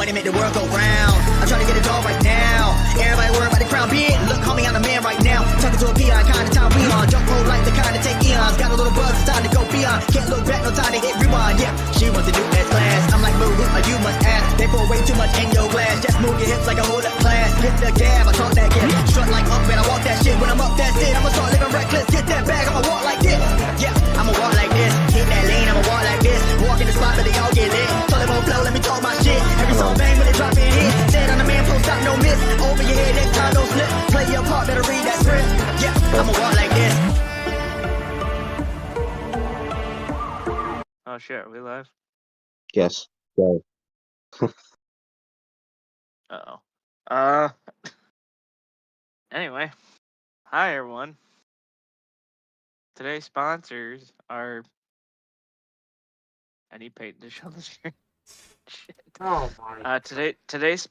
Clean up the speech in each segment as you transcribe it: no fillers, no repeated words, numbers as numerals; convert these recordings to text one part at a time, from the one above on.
Money make the world go round. I'm trying to get it all right now. Everybody worry about the crown being. Look, homie, I'm the man right now. Talking to a peon, kind of time we on. Jump roll like the kind of take eons. Got a little buzz, it's time to go beyond. Can't look back, no time to hit rewind. Yeah, she wants to do S class. I'm like, boo, you must ask. They pour way too much in your glass. Just move your hips like a hold up class. Hit the gab, I talk that gap. Strut like up and I walk that shit. When I'm up, that's it. I'ma start living reckless. Get that bag, I'ma walk like this. Yeah, I'ma walk like this. Hit that lane, I'ma walk like this. Walk in the spot, but they all get lit. Told them on flow, let me talk my shit. Every song bang when they drop in hit. Said on the man, post stop, no miss. Over your head, next time, don't slip. Play your part, better read that script. Yeah, I'ma walk like this. Oh shit, are we live? Yes. Go. Uh-oh. Anyway. Hi everyone. Today's sponsors are... I need Peyton to show the screen. Shit. Oh my. Today's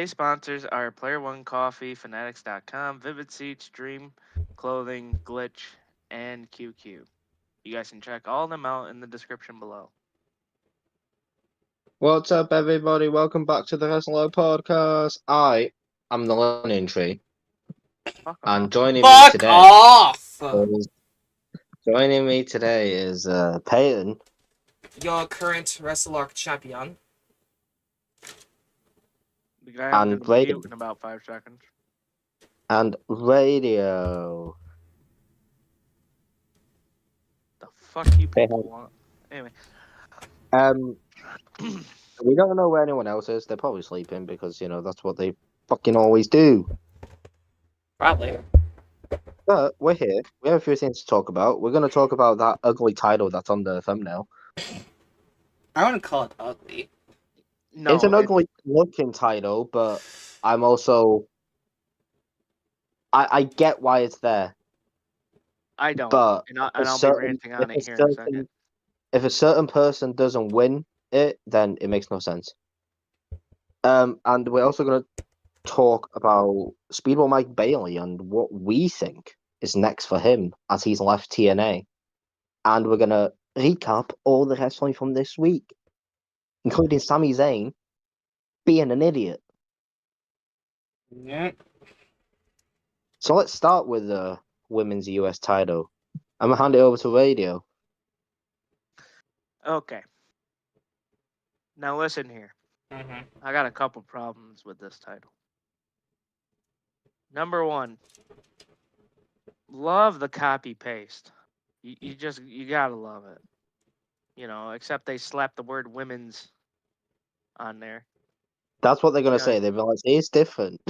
sponsors are Player One Coffee, Fanatics.com, Vivid Seats, Dream Clothing, Glitch, and QQ. You guys can check all of them out in the description below. What's up, everybody? Welcome back to the Wrestle Arc Podcast. I am the Learning Tree, Fuck and off. joining me Fuck today. off! Joining me today is Peyton. Your current Wrestle Arc champion. The guy I'm And gonna Radio. mute in about 5 seconds. And Radio. The fuck you people want? Anyway. We don't know where anyone else is. They're probably sleeping because, you know, that's what they fucking always do. Probably. But we're here. We have a few things to talk about. We're going to talk about that ugly title that's on the thumbnail. I wouldn't call it ugly. No, It's an ugly looking title, but I'm also... I get why it's there. I don't. But and I'll be ranting on it here in a second. If a certain person doesn't win it, then it makes no sense. And we're also going to talk about Speedball Mike Bailey and what we think is next for him as he's left TNA. And we're going to recap all the wrestling from this week, including Sami Zayn being an idiot. Yeah. So let's start with the women's US title. I'm going to hand it over to Radio. Okay. Now listen here. Mm-hmm. I got a couple problems with this title. Number one, love the copy paste. You gotta love it. You know, except they slapped the word women's on there. That's what they're going to Yeah. say. They'll be like, it's different.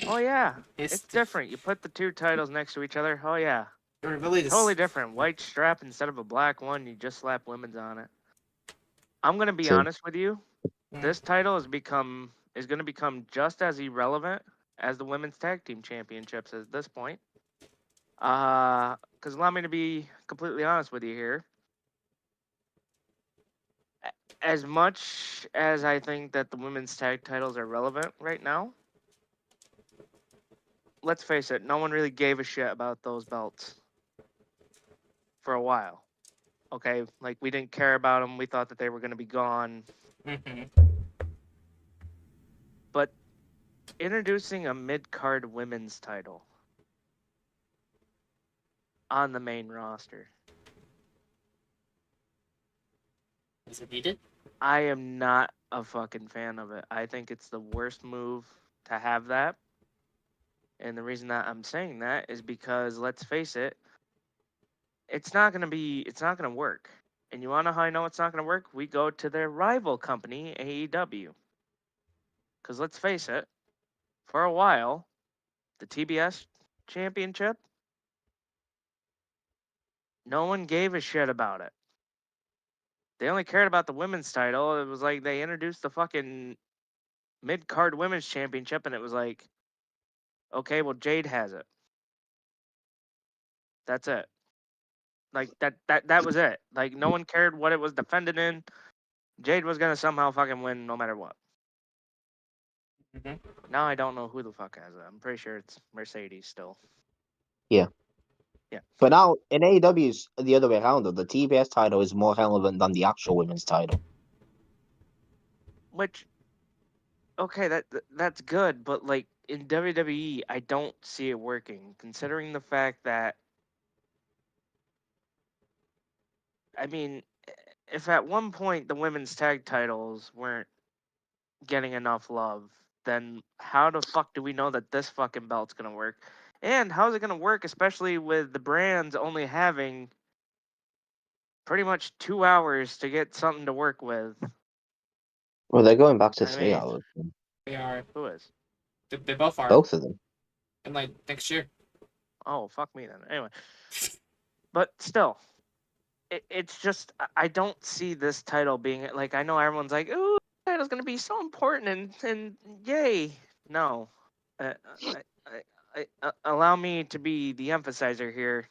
Oh yeah, it's different. You put the two titles next to each other. Oh yeah, Really totally different. White strap instead of a black one. You just slap women's on it. I'm gonna be True. honest with you. This title is gonna become just as irrelevant as the women's tag team championships at this point. Because allow me to be completely honest with you here. As much as I think that the women's tag titles are relevant right now, let's face it, no one really gave a shit about those belts for a while. Okay, like we didn't care about them. We thought that they were going to be gone. Mm-hmm. But introducing a mid-card women's title on the main roster, Is it needed? I am not a fucking fan of it. I think it's the worst move to have that. And the reason that I'm saying that is because, let's face it, it's not going to work. And you want to know how I know it's not going to work? We go to their rival company, AEW. Because let's face it, for a while, the TBS championship, no one gave a shit about it. They only cared about the women's title. It was like they introduced the fucking mid-card women's championship, and it was like, okay, well, Jade has it. That's it. Like, that was it. Like, no one cared what it was defended in. Jade was going to somehow fucking win no matter what. Mm-hmm. Now I don't know who the fuck has it. I'm pretty sure it's Mercedes still. Yeah. Yeah. But now, in AEW's the other way around, though, the TBS title is more relevant than the actual women's title. Which, okay, that's good, but like in WWE, I don't see it working, considering the fact that I mean, if at one point the women's tag titles weren't getting enough love, then how the fuck do we know that this fucking belt's gonna work? And how's it gonna work, especially with the brands only having pretty much 2 hours to get something to work with? Well, they're going back to I 3 hours. They are. who is? They both are. Both of them. And like next year. Oh, fuck me then. Anyway, but still, it's just I don't see this title being like, I know everyone's like, ooh, the title's gonna be so important and yay. No, uh, allow me to be the emphasizer here.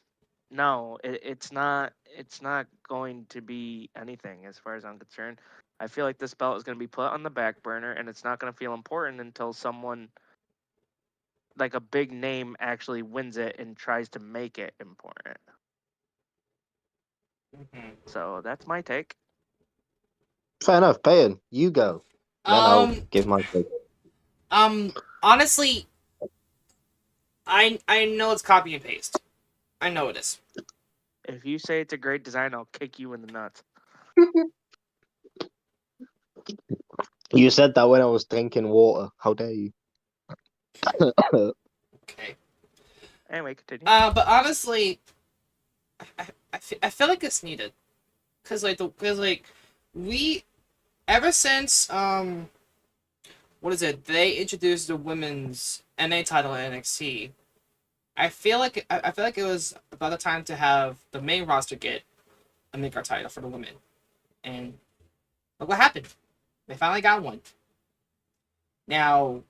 No, it's not. It's not going to be anything as far as I'm concerned. I feel like this belt is going to be put on the back burner, and it's not going to feel important until someone like a big name actually wins it and tries to make it important. Mm-hmm. So that's my take. Fair enough. Payton, you go. Then I'll give my take. Honestly, I know it's copy and paste. I know it is. If you say it's a great design, I'll kick you in the nuts. You said that when I was drinking water. How dare you? Okay. Anyway, continue. But honestly, I feel like it's needed, cause we ever since what is it? They introduced the women's NA title in NXT. I feel like it was about the time to have the main roster get a mid-card title for the women, and look what happened. They finally got one. Now,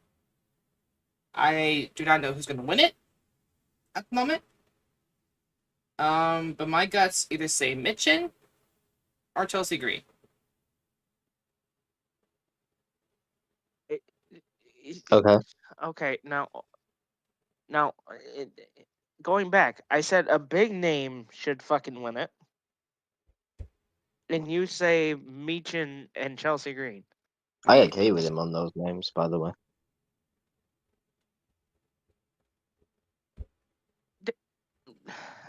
I do not know who's going to win it at the moment. But my guts either say Mitchin or Chelsea Green. Okay. Okay, now, going back, I said a big name should fucking win it, and you say Meechin and Chelsea Green. I agree with him on those names, by the way.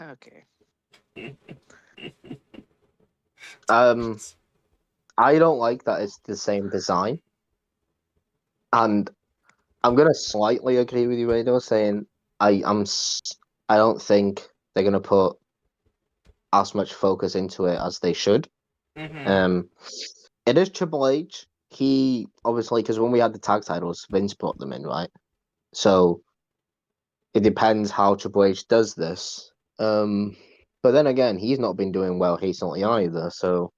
Okay. I don't like that it's the same design. And I'm gonna slightly agree with you, Rado, saying I don't think they're gonna put as much focus into it as they should. Mm-hmm. It is Triple H. He obviously, because when we had the tag titles, Vince put them in, right? So it depends how Triple H does this. But then again, he's not been doing well recently either. So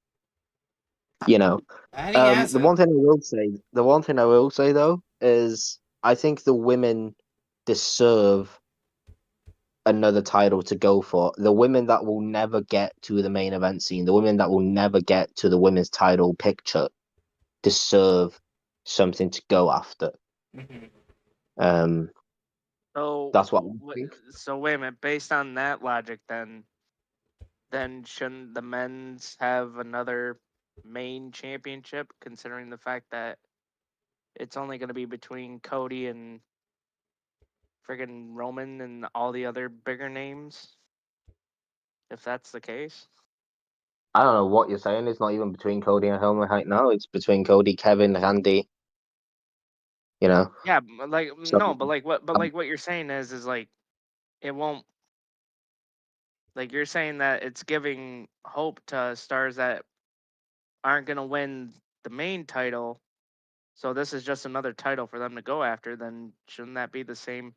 you know, I think he has the one thing I will say though is I think the women deserve another title to go for. The women that will never get to the main event scene, the women that will never get to the women's title picture, deserve something to go after. Mm-hmm. So That's what I think. So wait a minute. Based on that logic, then shouldn't the men's have another main championship? Considering the fact that it's only going to be between Cody and friggin' Roman and all the other bigger names. If that's the case. I don't know what you're saying. It's not even between Cody and Roman right now. It's between Cody, Kevin, Randy. You know. Yeah, like So, no, but like what you're saying is like it won't. Like you're saying that it's giving hope to stars that aren't gonna win the main title. So this is just another title for them to go after. Then shouldn't that be the same?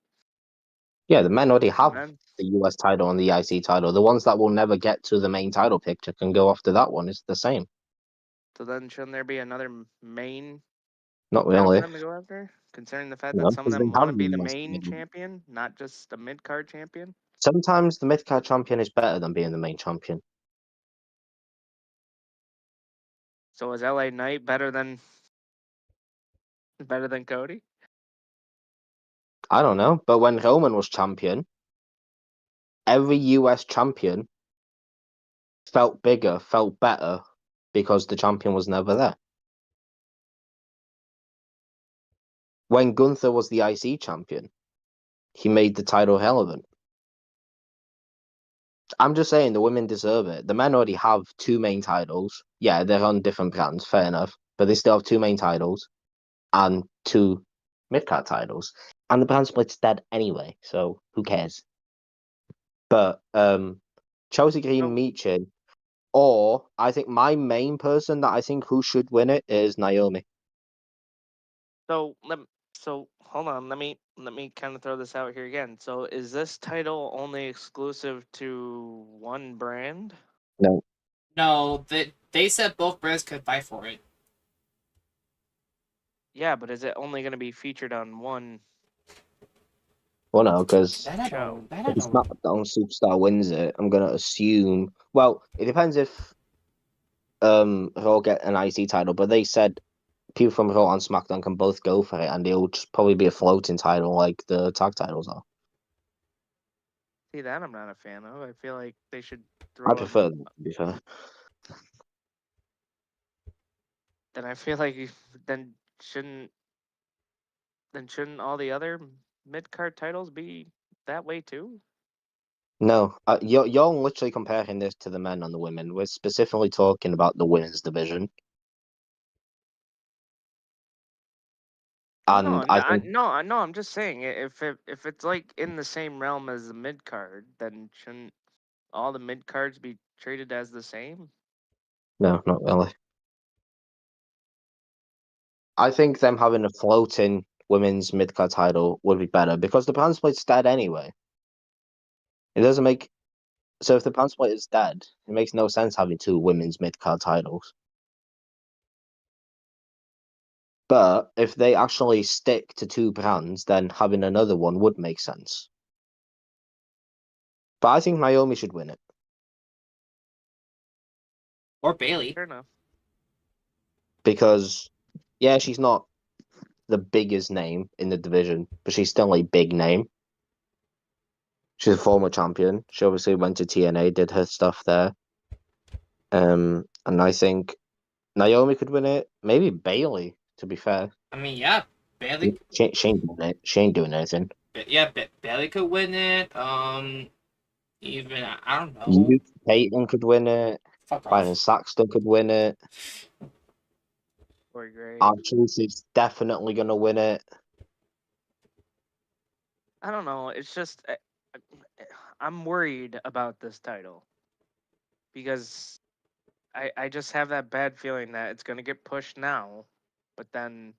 yeah, the men already For have men? the US title and the IC title. The ones that will never get to the main title picture can go after that one. It's the same. So then shouldn't there be another main Not title for really. them to go after? Considering the fact No, that some of because they them want to have be the the US main title. champion, not just the mid card champion. Sometimes the mid-card champion is better than being the main champion. So is LA Knight better than Cody? I don't know, but when Roman was champion, every US champion felt bigger, felt better because the champion was never there. when Gunther was the IC champion, he made the title relevant. I'm just saying the women deserve it. The men already have 2 main titles. Yeah, they're on different brands, fair enough. But they still have 2 main titles and 2 mid-card titles. And the brand split's dead anyway, so who cares? But Chelsea Green, Michin, or I think my main person that I think who should win it is Naomi. So hold on, let me kind of throw this out here again. So is this title only exclusive to one brand? No. No, they said both brands could fight for it. Yeah, but is it only going to be featured on one? Well, no, because That I Show. don't. That I if don't. SmackDown Superstar wins it, I'm gonna assume. Well, it depends if Raw get an IC title, but they said people from Raw and SmackDown can both go for it, and it'll just probably be a floating title like the tag titles are. See, that I'm not a fan of. I feel like they should I throw. prefer that, to be fair. Then I feel like then shouldn't all the other mid card titles be that way too? No, you're literally comparing this to the men and the women. We're specifically talking about the women's division. No, And I think no, I'm just saying if it's like in the same realm as the mid card, then shouldn't all the mid cards be treated as the same? no, not really. I think them having a floating women's mid-card title would be better because the brand split's dead anyway. It doesn't make so if the brand split is dead, it makes no sense having 2 women's mid-card titles. But if they actually stick to 2 brands, then having another one would make sense. But I think Naomi should win it. Or Bailey. Fair enough. Because, yeah, she's not the biggest name in the division, but she's still a big name. She's a former champion. She obviously went to TNA, did her stuff there. And I think Naomi could win it. Maybe Bailey, to be fair. I mean, yeah, Bailey. She ain't doing it. She ain't doing anything. Yeah, Bailey could win it. Even I don't know. You, Peyton could win it. Fuck Byron off. Saxton could win it. Or great. R-Truth is definitely going to win it. I don't know. It's just I'm worried about this title because I just have that bad feeling that it's gonna get pushed now, but then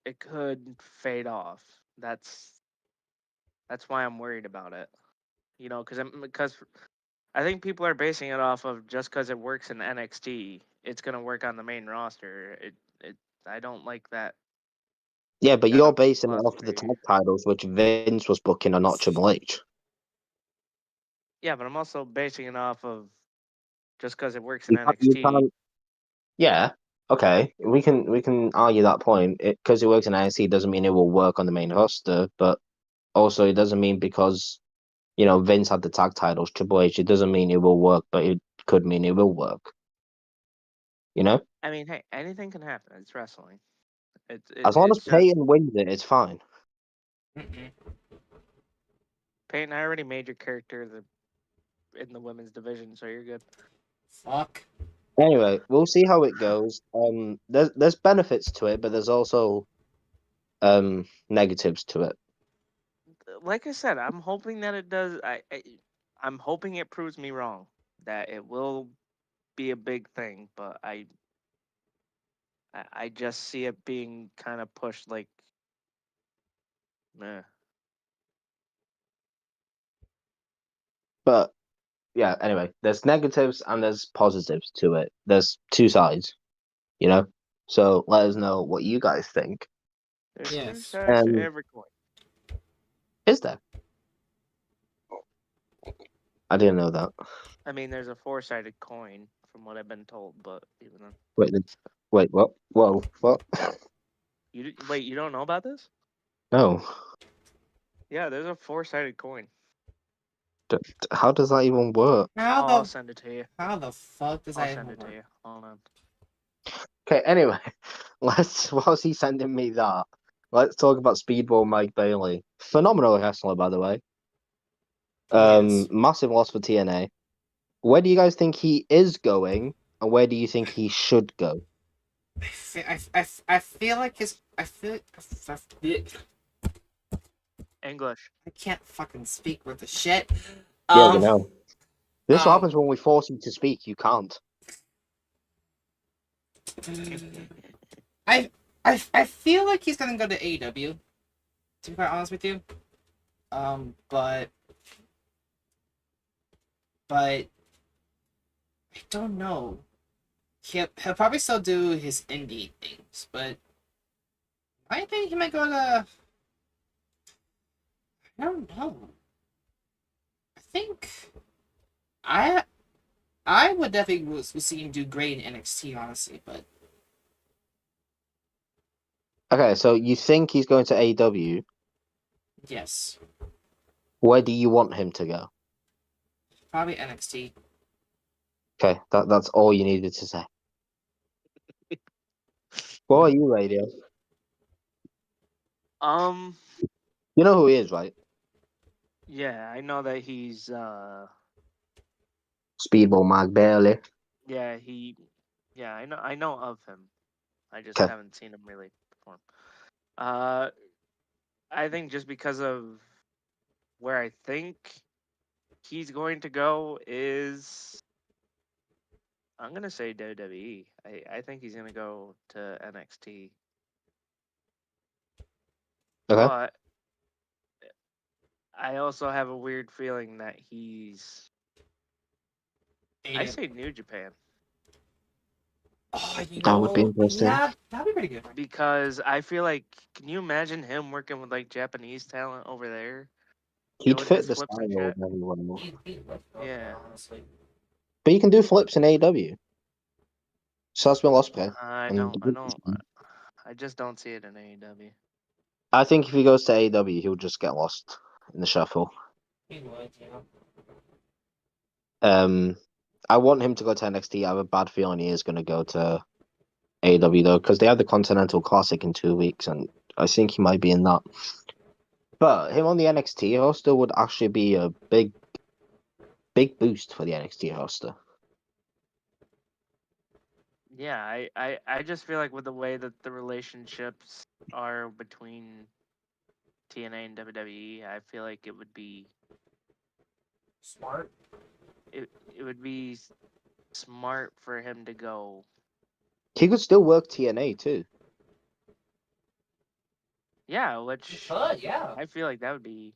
it could fade off. That's why I'm worried about it. You know, because I think people are basing it off of just because it works in NXT, it's gonna work on the main roster. I don't like that. Yeah, but Yeah, you're basing it off of the philosophy. tag titles, which Vince was booking, and not Triple H. Yeah, but I'm also basing it off of just because it works in You NXT. can't. Yeah, okay, we can argue that point. Because it works in NXT doesn't mean it will work on the main roster, but also it doesn't mean because Vince had the tag titles, Triple H. It doesn't mean it will work, but it could mean it will work. I mean, hey, anything can happen. It's wrestling. As long as It's just Peyton wins it, it's fine. Peyton. I already made your character in the women's division, so you're good. Fuck. Anyway, we'll see how it goes. There's benefits to it, but there's also negatives to it. Like I said, I'm hoping that it does. I'm hoping it proves me wrong. That it will be a big thing, but I just see it being kind of pushed like, meh. But yeah, anyway, there's negatives and there's positives to it. There's 2 sides, So let us know what you guys think. There's two Yes. sides to every coin. Is there? I didn't know that. I mean, there's a 4-sided coin, from what I've been told, but even then. Wait, what? Whoa, what? Wait, you don't know about this? No. Yeah, there's a 4-sided coin. How does that even work? I'll send it to you. How the fuck does I'll that send even it to work? you. Hold on. Okay, anyway, Whilst he's sending me that, let's talk about Speedball Mike Bailey. Phenomenal wrestler, by the way. Yes. Massive loss for TNA. Where do you guys think he is going, and where do you think he should go? I feel like his. I feel like. English. I can't fucking speak with the shit. Yeah, you know. This is what um, happens when we force you to speak. You can't. I feel like he's gonna go to AEW. To be quite honest with you. But I don't know. He'll probably still do his indie things, but I think he might go to. I don't know. I think I would definitely see him do great in NXT, honestly, but Okay, so you think he's going to AEW? yes, Where do you want him to go? probably NXT. Okay, that's all you needed to say. What are you, Radio? You know who he is, right? Yeah, I know that he's Speedball Mike Bailey. yeah, I know of him. I just Okay. haven't seen him really perform. I think just because of where I think he's going to go is I'm gonna say WWE. I think he's gonna go to NXT. Okay. But I also have a weird feeling that I say New Japan. Oh, That would be interesting. Yeah, that'd be pretty good. Because I feel like, can you imagine him working with like Japanese talent over there? He'd doing fit his the flips style and of shit? everyone more. Yeah. Honestly. But you can do flips in AEW. Sasmin Osprey. I just don't see it in AEW. I think if he goes to AEW, he'll just get lost in the shuffle. He would, yeah. I want him to go to NXT. I have a bad feeling he is going to go to AEW though, because they have the Continental Classic in 2 weeks, and I think he might be in that. But him on the NXT roster would actually be a big boost for the NXT roster. Yeah, I just feel like with the way that the relationships are between TNA and WWE, I feel like it would be Smart. it would be smart for him to go. He could still work TNA too. Yeah, which Yeah. I feel like that would be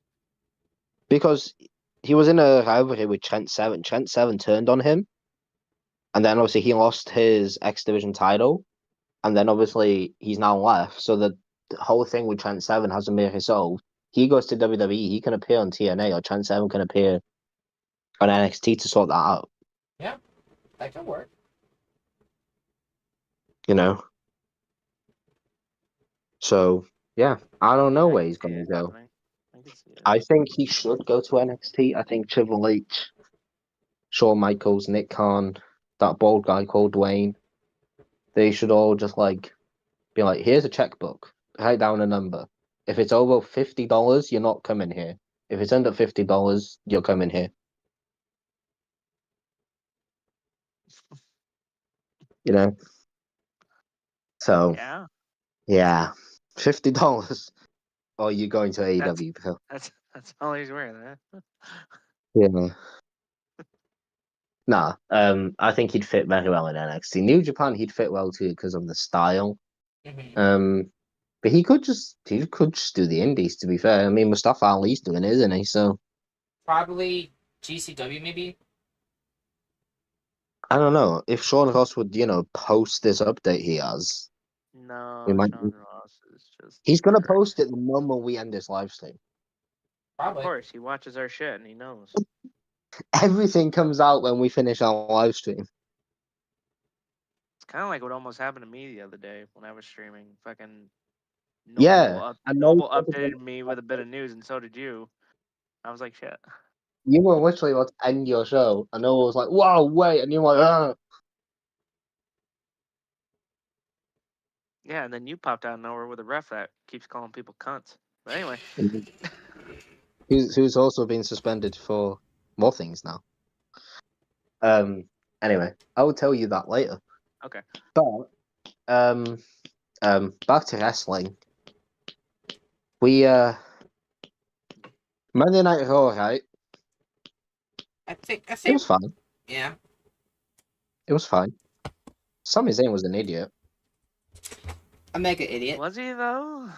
Because he was in a rivalry with Trent Seven. Trent Seven turned on him, and then obviously he lost his X Division title, and then obviously he's now left. So the whole thing with Trent Seven hasn't been resolved. He goes to WWE, he can appear on TNA, or Trent Seven can appear on NXT to sort that out. Yeah, that could work. You know. So yeah, I don't know I where can he's see going it to go. happening. I can see it. I think he should go to NXT. I think Triple H, Shawn Michaels, Nick Khan, that bald guy called Dwayne, they should all just like be like, here's a checkbook, write down a number. If it's over $50, you're not coming here. If it's under $50, you're coming here. You know? So yeah. $50 or you going to AEW. That's all he's wearing, huh? Yeah. Nah, I think he'd fit very well in NXT. New Japan, he'd fit well too because of the style. Mm-hmm. But he could just do the indies. To be fair, I mean Mustafa Ali's doing it, isn't he? So Probably GCW, maybe. I don't know if Sean Ross would, post this update he has. We No, might. Sean Ross is just. He's gonna post it the moment we end this live stream. Of Probably. course, he watches our shit and he knows. Everything comes out when we finish our live stream. It's kind of like what almost happened to me the other day when I was streaming. Fucking Yeah, I know. Noble updated me with a bit of news, and so did you. I was like, shit. You were literally about to end your show, and Noah was like, "Wow, wait," and you're like, "Ah." Yeah, and then you popped out of nowhere with a ref that keeps calling people cunts. But anyway, who's also been suspended for more things now. Anyway, I will tell you that later. okay. But back to wrestling. We Monday Night Raw, right? I think. It was fine. Yeah. It was fine. Sami Zayn was an idiot. A mega idiot. Was he though?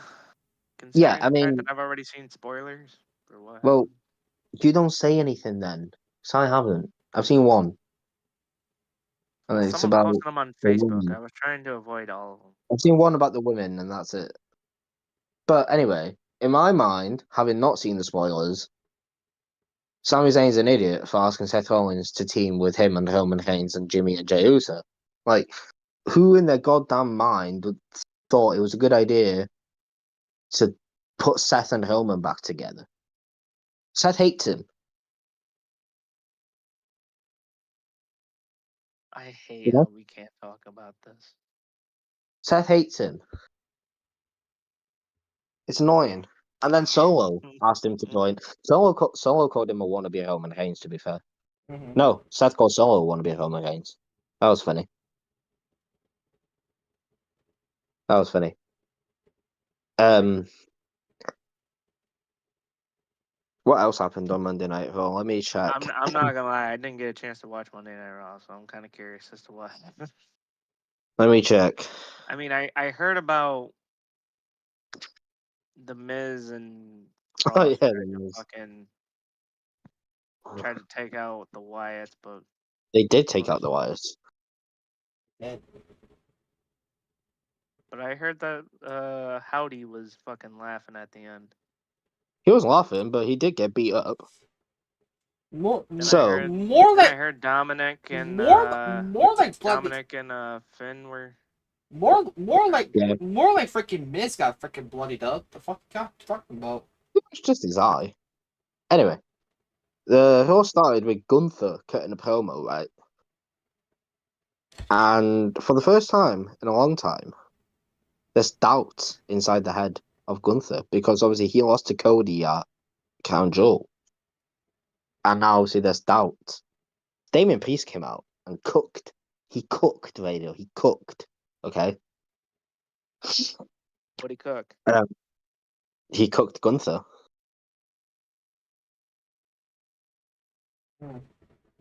Yeah, Considering I the fact mean, that I've already seen spoilers for what well, happened. you don't say anything then. So I haven't. I've seen one. And it's Someone about posted them on the Facebook. women. I was trying to avoid all of them. I've seen one about the women, and that's it. But anyway, in my mind, having not seen the spoilers, Sami Zayn's an idiot for asking Seth Rollins to team with him and Roman Reigns and Jimmy and Jey Uso. Like, who in their goddamn mind thought it was a good idea to put Seth and Roman back together? Seth hates him. I hate You know? how we can't talk about this. Seth hates him. It's annoying. And then Solo asked him to join. Solo called him a wannabe Roman Reigns, to be fair. Mhm. No, Seth called Solo a wannabe Roman Reigns. That was funny. That was funny. What else happened on Monday Night Raw? Let me check. I'm not gonna lie, I didn't get a chance to watch Monday Night Raw, so I'm kind of curious as to what happened. Let me check. I mean, I heard about the Miz and Oh Cross yeah, tried there to was. fucking tried to take out the Wyatts, but They did take out the wires. but I heard that Howdy was fucking laughing at the end. He was laughing, but he did get beat up. More, Then So- I heard, more then I like heard Dominic and more like bloody, Dominic and Finn were more like Yeah. more like freaking Miz got freaking bloodied up. The fuck you talking about? It's just his eye. Anyway, the Raw started with Gunther cutting a promo, right? And for the first time in a long time, there's doubt inside the head of Gunther because obviously he lost to Cody at Crown Jewel. And now obviously there's doubt. Damian Priest came out and cooked. He cooked, Radio. He cooked. Okay? what'd he cook? He cooked Gunther.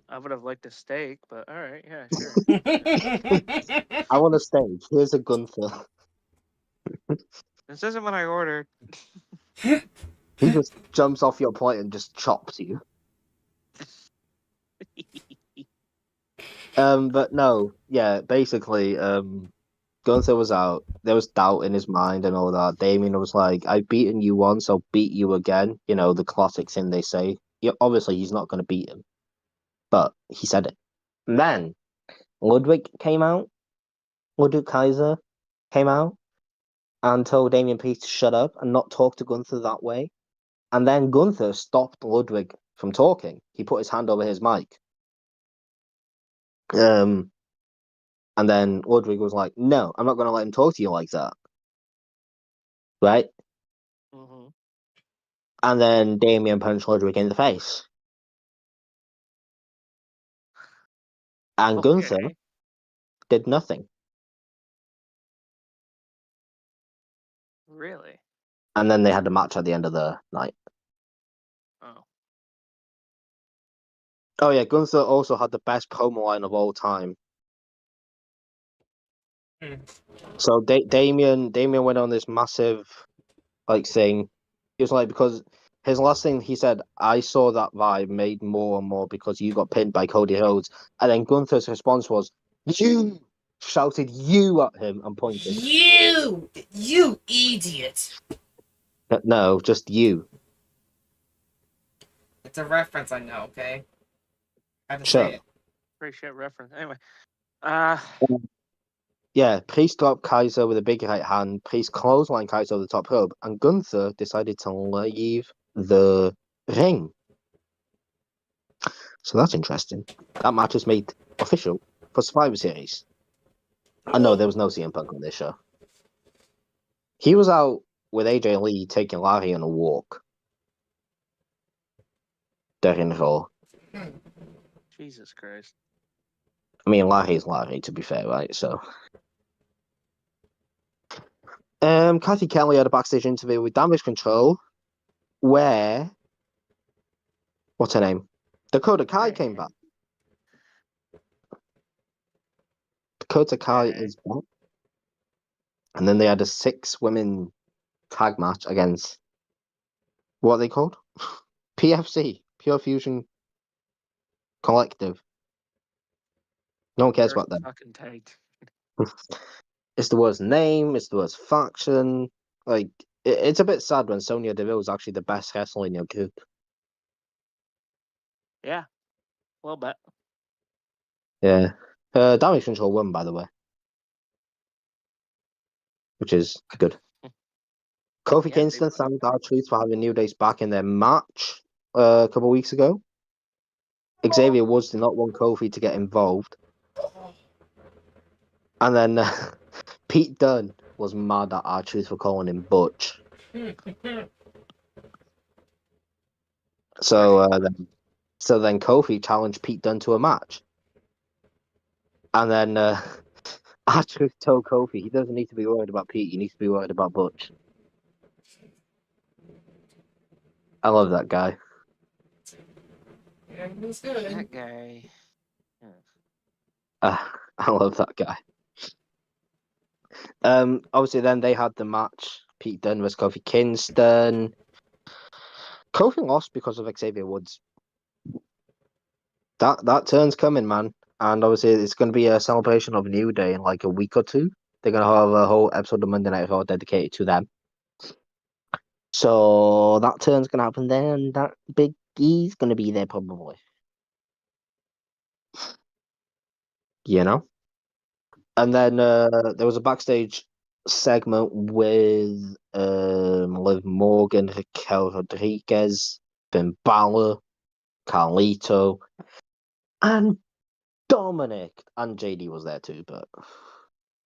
I would have liked a steak, but all right, yeah, sure. I want a steak. Here's a Gunther. This isn't what I ordered. He just jumps off your plate and just chops you. But no, yeah, basically, Gunther was out. There was doubt in his mind and all that. Damien was like, I've beaten you once, I'll beat you again. You know, the classic thing they say. Yeah, obviously, he's not going to beat him. But he said it. And then Ludwig came out. Ludwig Kaiser came out and told Damien Priest to shut up and not talk to Gunther that way. And then Gunther stopped Ludwig from talking. He put his hand over his mic. And then Ludwig was like, no, I'm not going to let him talk to you like that. Right? Mm-hmm. And then Damien punched Ludwig in the face. And Gunther Okay. did nothing. Really? And then they had a match at the end of the night. Oh. Oh yeah, Gunther also had the best promo line of all time. So Damien went on this massive thing. He was like, because his last thing he said, I saw that vibe made more and more because you got pinned by Cody Rhodes. And then Gunther's response was, you shouted you at him and pointed. You idiot! No, just you. It's a reference, I know. Okay, I had to Sure. say it. Pretty shit reference. Anyway. Yeah, Priest dropped Kaiser with a big right hand. Priest clotheslined Kaiser over the top rope, and Gunther decided to leave the ring. So that's interesting. That match was made official for Survivor Series. I know there was no CM Punk on this show. He was out with AJ Lee taking Larry on a walk during the Raw. Jesus Christ. I mean, Larry's Larry, to be fair, right? So, Kathy Kelly had a backstage interview with Damage Control, where what's her name? Dakota Kai came back. Dakota Kai Okay. is back, and then they had a 6-women tag match against what are they called? PFC, Pure Fusion Collective. No one cares about them. Fucking tagged. It's the worst name. It's the worst faction. Like, it's a bit sad when Sonya Deville is actually the best wrestler in your group. Yeah. A little bit. Yeah. Damage Control won, by the way, which is good. Kofi Yeah, Kingston thanked R-Truth for having New Day's back in their match a couple of weeks ago. Xavier Woods did not want Kofi to get involved. And then Pete Dunne was mad at R-Truth for calling him Butch. So then Kofi challenged Pete Dunne to a match. And then R-Truth told Kofi he doesn't need to be worried about Pete, he needs to be worried about Butch. I love that guy. Yeah, it was good. That guy. I love that guy. Obviously then they had the match. Pete Dunne versus Kofi Kingston. Kofi lost because of Xavier Woods. That turn's coming, man. And obviously it's going to be a celebration of New Day in like a week or two. They're going to have a whole episode of Monday Night Raw dedicated to them. So that turn's going to happen there, and that Big E's going to be there probably. You know? And then there was a backstage segment with Liv Morgan, Raquel Rodriguez, Finn Balor, Carlito, and Dominic. And JD was there too, but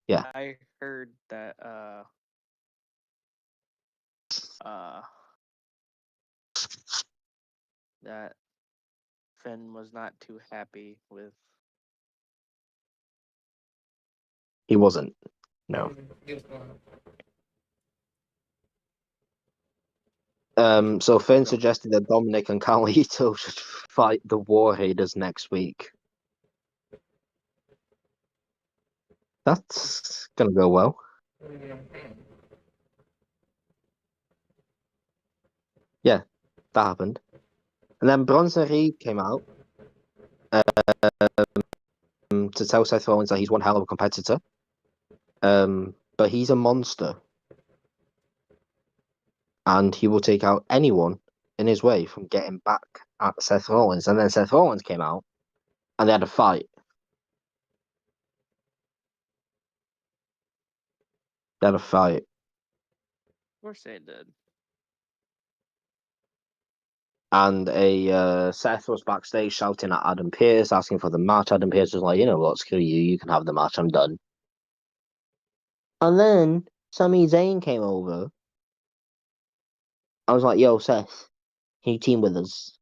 yeah. I heard that that Finn was not too happy with. He wasn't. No. So Finn suggested that Dominic and Carlito should fight the War Raiders next week. That's gonna go well. Yeah, that happened. And then Bronson Reed came out to tell Seth Rollins that he's one hell of a competitor. But he's a monster. And he will take out anyone in his way from getting back at Seth Rollins. And then Seth Rollins came out and they had a fight. Of course they did. And Seth was backstage shouting at Adam Pearce, asking for the match. Adam Pearce was like, you know what, screw you, you can have the match, I'm done. And then Sami Zayn came over. I was like, yo, Seth, can you team with us?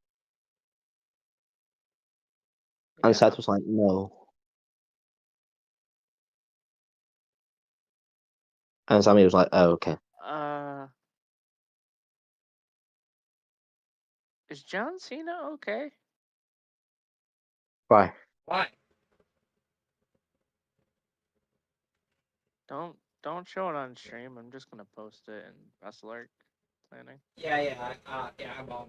And Seth was like, no. And Sami was like, oh, okay. Is John Cena okay? Why? Don't show it on stream. I'm just gonna post it in Wrestle Arc planning. Yeah, I'm on.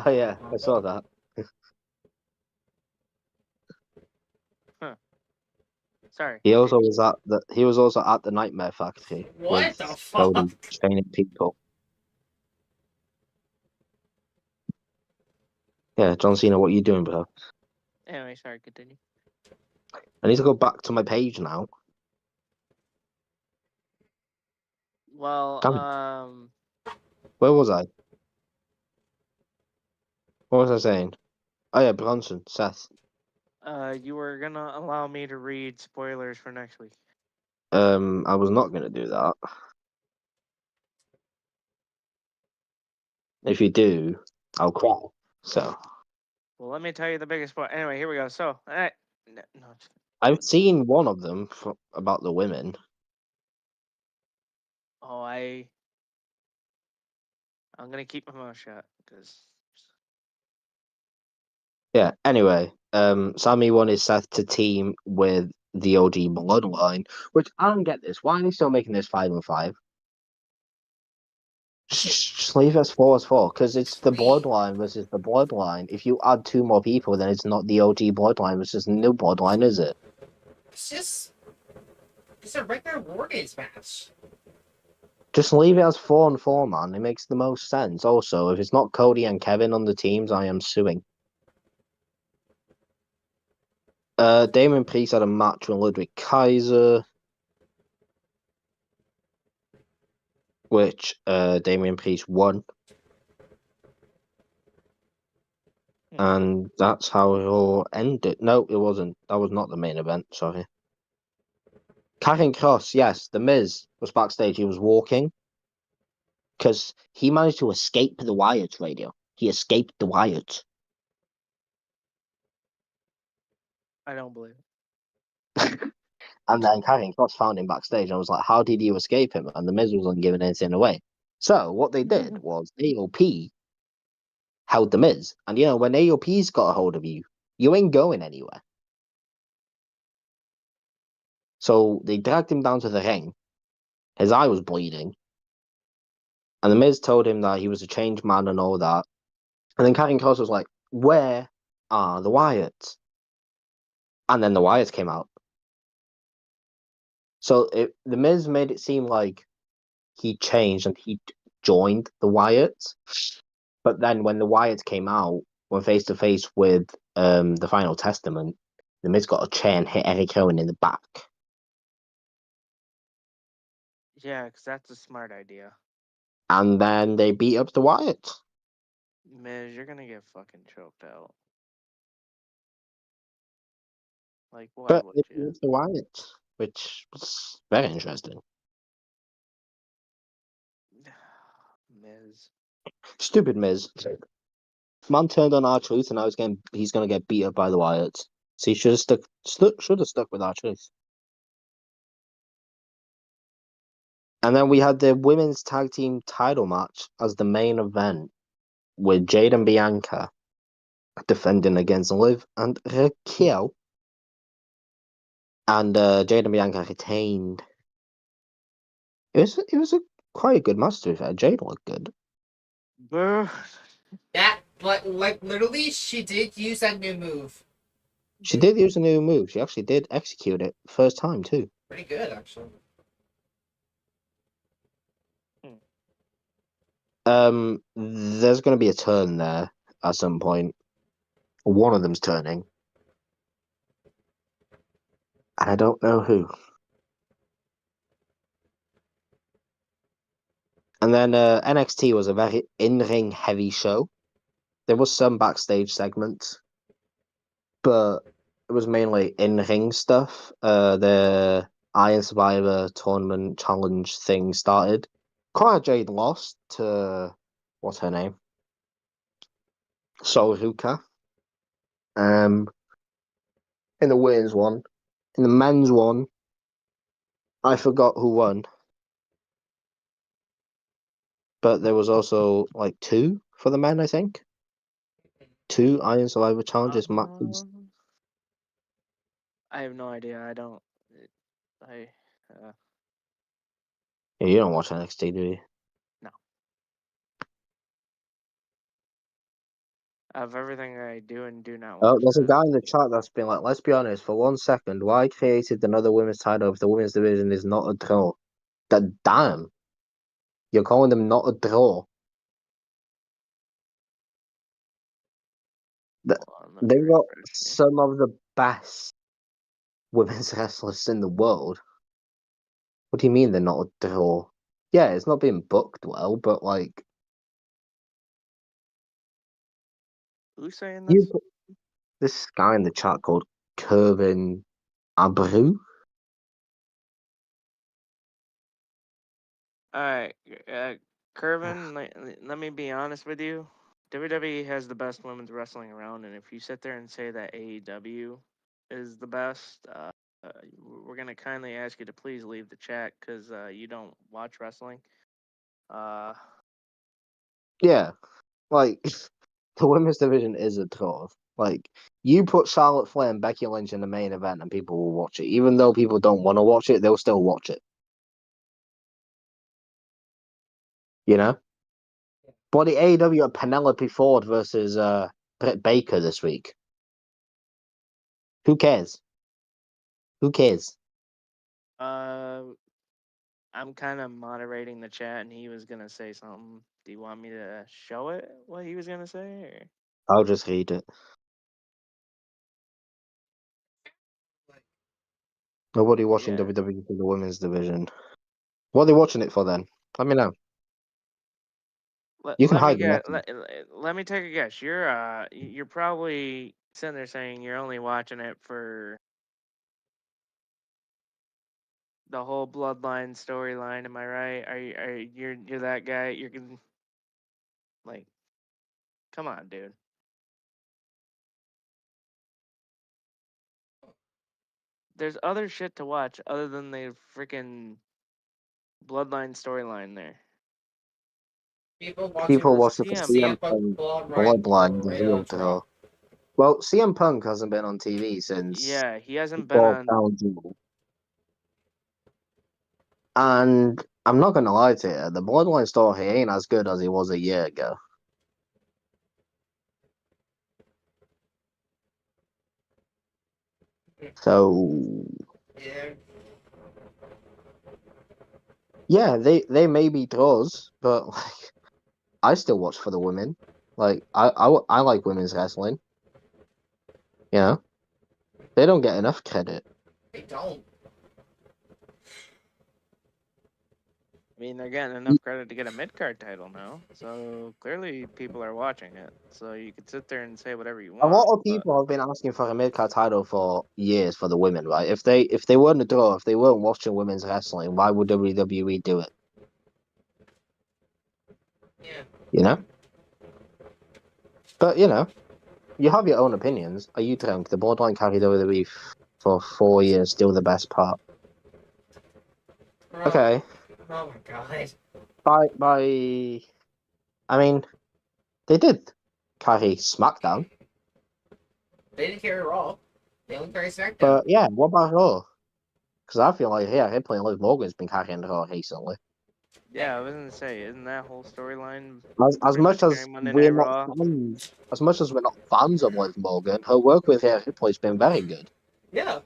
Oh yeah, I saw that. Sorry. He also was at the Nightmare Factory. What with the fuck? Cody training people. Yeah, John Cena, what are you doing, bro? Anyway, sorry, continue. I need to go back to my page now. Well, Damn. Where was I? What was I saying? Oh yeah, Bronson, Seth. You were gonna allow me to read spoilers for next week. I was not going to do that. If you do, I'll cry. So Well, let me tell you the biggest spoiler. Anyway, here we go. So, no, I've seen one of them about the women. oh, I'm gonna keep my mouth shut because Yeah. Anyway, Sammy wanted Seth to team with the OG Bloodline, which I don't get this. Why are they still making this 5-5? Just leave it as 4 because it's the Bloodline versus the Bloodline. If you add 2 more people, then it's not the OG Bloodline versus the new Bloodline, is it? It's a regular War Games match. Just leave it as 4-4, man. It makes the most sense. Also, if it's not Cody and Kevin on the teams, I am suing. Damon Priest had a match with Ludwig Kaiser, which Damien Priest won. And that's how it all ended. No, it wasn't. That was not the main event, sorry. Karrion Kross, yes, The Miz was backstage. He was walking because he managed to escape the Wyatt radio. He escaped the Wyatt. I don't believe it. And then Karrion Kross found him backstage and was like, how did you escape him? And The Miz wasn't giving anything away. So what they did was AOP held The Miz. And, you know, when AOP's got a hold of you, you ain't going anywhere. So they dragged him down to the ring. His eye was bleeding. And The Miz told him that he was a changed man and all that. And then Karrion Kross was like, where are the Wyatts? And then the Wyatts came out. So The Miz made it seem like he changed and he joined the Wyatts. But then when the Wyatts came out, went face to face with the Final Testament, The Miz got a chair and hit Eric Rowan in the back. Yeah, because that's a smart idea. And then they beat up the Wyatts. Miz, you're gonna get fucking choked out. Like, why But would they you? beat up the Wyatts, which was very interesting. Miz. Stupid Miz. Man turned on R-Truth and now he's gonna get beat up by the Wyatts. So he should have stuck with R-Truth. And then we had the women's tag team title match as the main event with Jade and Bianca defending against Liv and Raquel. And Jade and Bianca retained. It was quite a good match, to be fair. Jade looked good. Yeah, but like literally, she did use that new move. She did use a new move. She actually did execute it first time too. Pretty good, actually. There's going to be a turn there at some point. One of them's turning. And I don't know who. And then NXT was a very in-ring heavy show. There was some backstage segments, but it was mainly in-ring stuff. The Iron Survivor tournament challenge thing started. Cora Jade lost to, what's her name? Sol Ruka. In the women's one. In the men's one, I forgot who won. But there was also like 2 for the men, I think. 2 Iron Survivor challenges matches. I have no idea. Yeah, you don't watch NXT, do you? No. Of everything I do and do not watch. Oh, there's a guy in the chat that's been like, let's be honest, for 1 second, why created another women's title if the women's division is not a draw? That damn. You're calling them not a draw. They've got some of the best women's wrestlers in the world. What do you mean they're not a draw? Yeah, it's not being booked well, but like... Who's saying this? this guy in the chat called Kervin Abreu. Alright, Kervin, let me be honest with you. WWE has the best women's wrestling around, and if you sit there and say that AEW is the best, we're gonna kindly ask you to please leave the chat because you don't watch wrestling. Yeah, like the women's division is a trough. Like you put Charlotte Flair and Becky Lynch in the main event, and people will watch it. Even though people don't want to watch it, they'll still watch it. You know. But the AEW at Penelope Ford versus Britt Baker this week. Who cares? Who cares? I'm kind of moderating the chat, and he was gonna say something. Do you want me to show it? What he was gonna say? Or? I'll just read it. Nobody watching WWE for the women's division. What are they watching it for then? Let me know. You can hide the let me take a guess. You're probably sitting there saying you're only watching it for the whole bloodline storyline. Am I right? You're that guy? You're gonna like, come on, dude. There's other shit to watch other than the freaking bloodline storyline there. People watch it for CM CM Punk, Bloodline, the heel draw. Well, CM Punk hasn't been on TV since he hasn't been on. And I'm not gonna lie to you, the Bloodline story ain't as good as he was a year ago. So yeah, they may be draws, but like I still watch for the women. Like I like women's wrestling. You know, they don't get enough credit. They don't. I mean, they're getting enough credit to get a mid-card title now, so clearly people are watching it. So you could sit there and say whatever you want. A lot of people have been asking for a mid-card title for years for the women, right? If they weren't a draw, if they weren't watching women's wrestling, why would WWE do it? Yeah. You know? But, you know, you have your own opinions. Are you drunk? The Bloodline carried WWE for 4 years, still the best part. Bro. Okay. Oh my god. I mean, they did carry SmackDown. They didn't carry Raw. They only carry SmackDown. But yeah, what about Raw? Because I feel like, Ripley and Liv Morgan's been carrying Raw recently. Yeah, I was gonna say, isn't that whole storyline as much as we're not fans, as much as we're not fans of Liv Morgan, her work with Ripley's been very good. Yeah.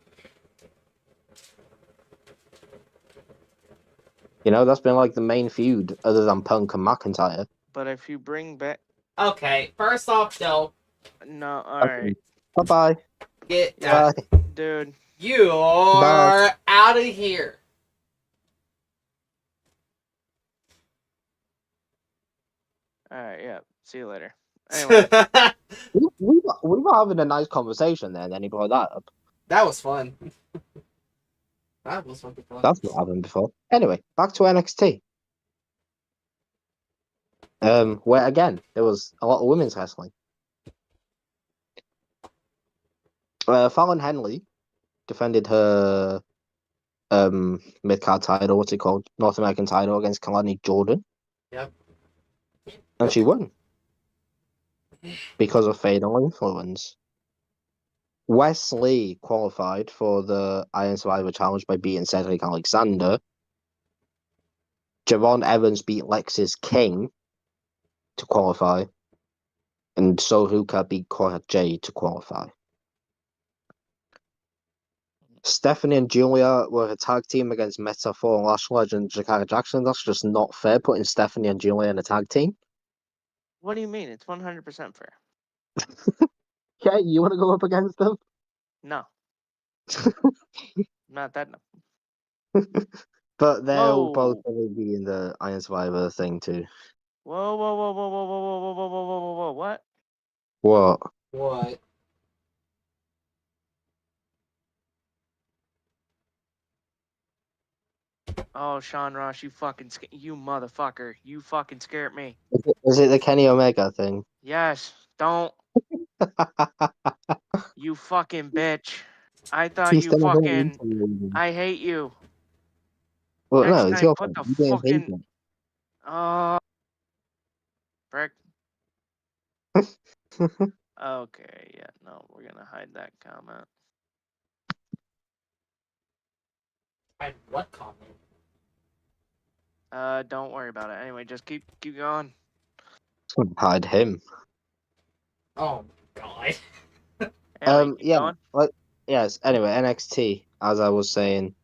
You know, that's been like the main feud other than Punk and McIntyre. But if you bring back... Okay, first off, though... No, alright. Bye-bye. Get that. Dude. You are out of here. Alright, yeah. See you later. Anyway. we were having a nice conversation there, and then he brought that up. That was fun. That was fucking fun. That's not happened before. Anyway, back to NXT. Where again there was a lot of women's wrestling. Fallon Henley defended her mid-card title, what's it called? North American title against Kalani Jordan. Yep. And she won. Because of fatal influence. Wesley qualified for the Iron Survivor Challenge by beating Cedric Alexander. Javon Evans beat Lexis King to qualify. And Soruka beat Cora Jade to qualify. Stephanie and Julia were a tag team against Metaphor, Lash Legend, and Jakara Jackson. That's just not fair, putting Stephanie and Julia in a tag team. What do you mean? It's 100% fair. Yeah, you want to go up against them? No. Not that. But they'll both probably be in the Iron Survivor thing too. Whoa, what? What? What? Oh, Sean Ross, you motherfucker. You fucking scared me. Is it the Kenny Omega thing? Yes, don't. You fucking bitch. I thought He's you gonna go fucking. into I hate you. Well, Next no, it's time, your put fault. the You didn't pay fucking. Oh. Frick. for Okay, yeah, no, we're gonna hide that comment. What comment? Don't worry about it. Anyway, just keep going. Hide him. Oh God. Anyway, keep Yeah. going. Yes. Anyway, NXT. As I was saying,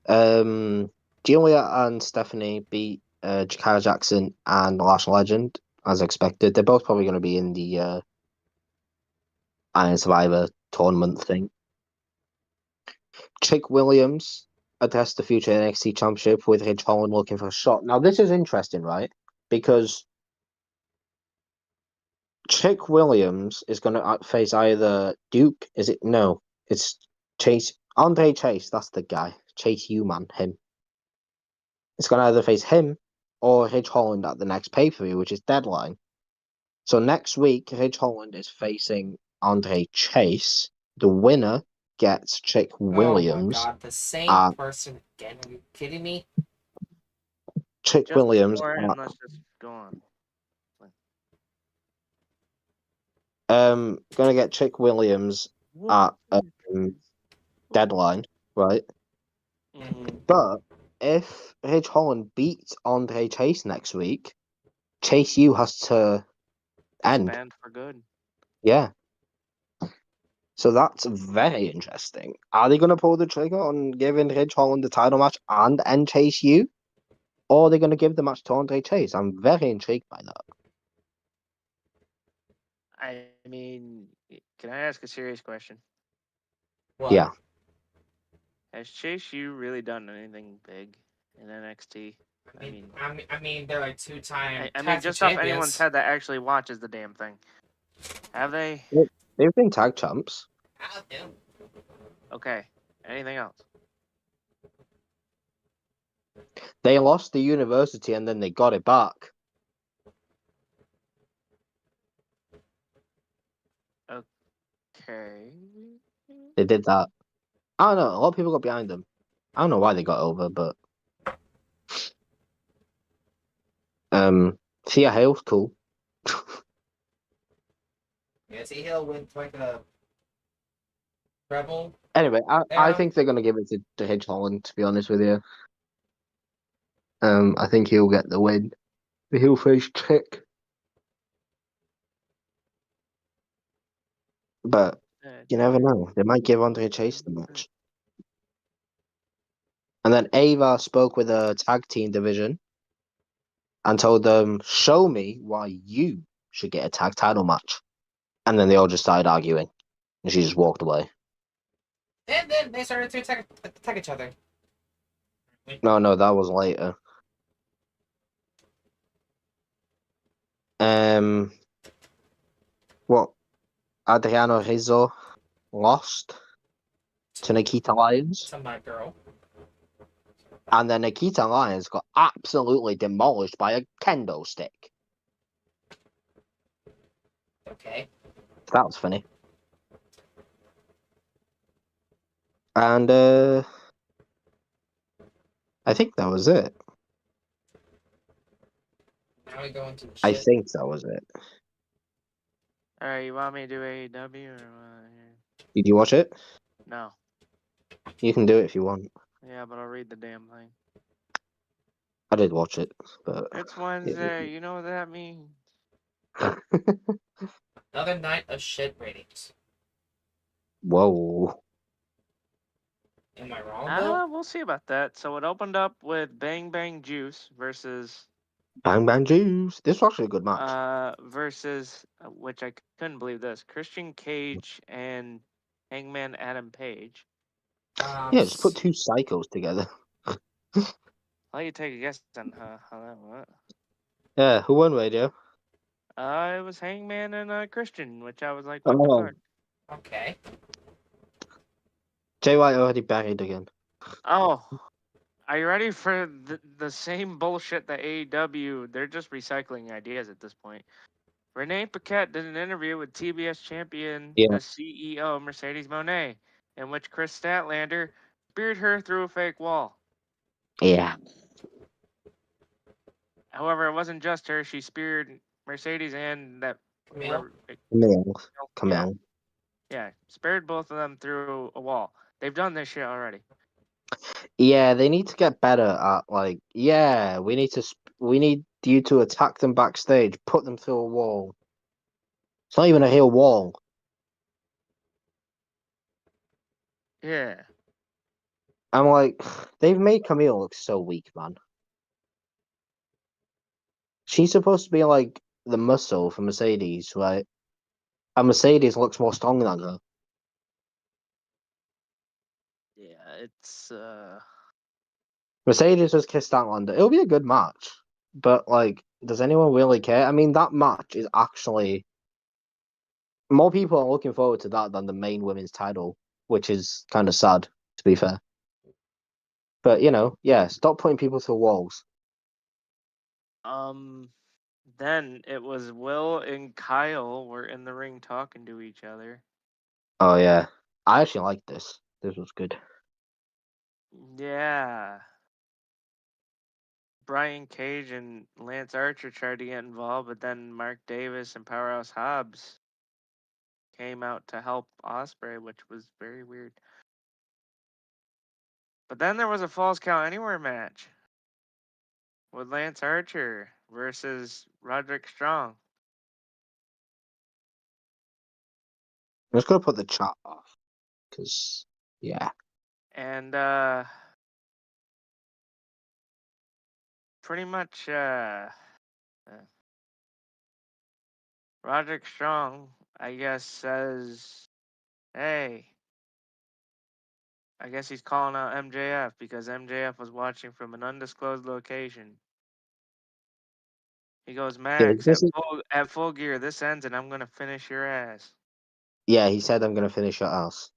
Julia and Stephanie beat Jakara Jackson and Lash Legend as expected. They're both probably going to be in the Iron Survivor tournament thing. Chick Williams addressed the future NXT Championship with Ridge Holland looking for a shot. Now this is interesting, right? Because Chick Williams is going to face either Duke. Is it? No, it's Chase. Andre Chase. That's the guy. Chase Uman. Him. It's going to either face him or Ridge Holland at the next pay-per-view, which is Deadline. So next week, Ridge Holland is facing Andre Chase. The winner gets Chick Williams. Oh my God, the same Uh, person again. Are you kidding me? Chick Just Williams. ignore it and let's just go on. Gonna get Chick Williams at Deadline, right? Mhm. But if Ridge Holland beats Andre Chase next week, Chase U has to end. Banned for good. Yeah. So that's very interesting. Are they going to pull the trigger on giving Ridge Holland the title match and end Chase U? Or are they going to give the match to Andre Chase? I'm very intrigued by that. I mean, can I ask a serious question? What? Yeah. Has Chase U really done anything big in NXT? I mean, they're like two-time. I mean, just off anyone's head that actually watches the damn thing. Have they? They've been tag champs. Okay. Anything else? They lost the university and then they got it back. Okay. They did that. I don't know. A lot of people got behind them. I don't know why they got over, but Thea Hale's cool. Yeah, see, Hill went like a treble. Anyway, I Yeah. think they're gonna give it to Ridge Holland, to be honest with you. I think he'll get the win. He'll face Chick. But you never know. They might give Andre Chase the match. And then Ava spoke with the tag team division and told them, show me why you should get a tag title match. And then they all just started arguing. And she just walked away. And then they started to attack each other. No, that was later. What? Adriano Rizzo lost to Nikita Lyons. To my girl. And then Nikita Lyons got absolutely demolished by a kendo stick. Okay. That was funny. And I think that was it. Now we go into I think that was it. Alright, you want me to do AEW or what? Did you watch it? No. You can do it if you want. Yeah, but I'll read the damn thing. I did watch it, but It's Wednesday. You know what that means. another night of shit ratings. Whoa. Am I wrong though? We'll see about that. So it opened up with Bang Bang Juice versus Bang Bang Juice. This was actually a good match. versus which I couldn't believe this, Christian Cage and Hangman Adam Page. Yeah, just put two psychos together. I'll let you take a guess on how that went. Yeah, who won, Radio? It was Hangman and Christian, which I was like, what Oh. the fuck? Okay. Jay White already buried again. Oh, Are you ready for the same bullshit that AEW? They're just recycling ideas at this point. Renee Paquette did an interview with TBS champion, Yeah. the CEO, Mercedes Moné, in which Chris Statlander speared her through a fake wall. Yeah. However, it wasn't just her. She speared Mercedes and that Camille? Camille. Yeah, speared both of them through a wall. They've done this shit already. Yeah, they need to get better at we need you to attack them backstage, put them through a wall. It's not even a real wall. Yeah. I'm like, they've made Camille look so weak, man. She's supposed to be like the muscle for Mercedes, right? And Mercedes looks more strong than her. Yeah, it's Mercedes was Kiss Statlander. It'll be a good match, but like, does anyone really care? I mean, that match is actually more people are looking forward to that than the main women's title, which is kind of sad, to be fair. But yeah, stop putting people through walls. then it was Will and Kyle were in the ring talking to each other. Oh yeah, I actually like this. This was good. Yeah. Brian Cage and Lance Archer tried to get involved, but then Mark Davis and Powerhouse Hobbs came out to help Ospreay, which was very weird. But then there was a Falls Count Anywhere match with Lance Archer versus Roderick Strong. I'm just gonna put the chat off because yeah, And pretty much Roderick Strong, I guess, says, hey, I guess he's calling out MJF because MJF was watching from an undisclosed location. He goes, Max, this is at full gear, this ends and I'm going to finish your ass. yeah. He said I'm gonna finish your ass.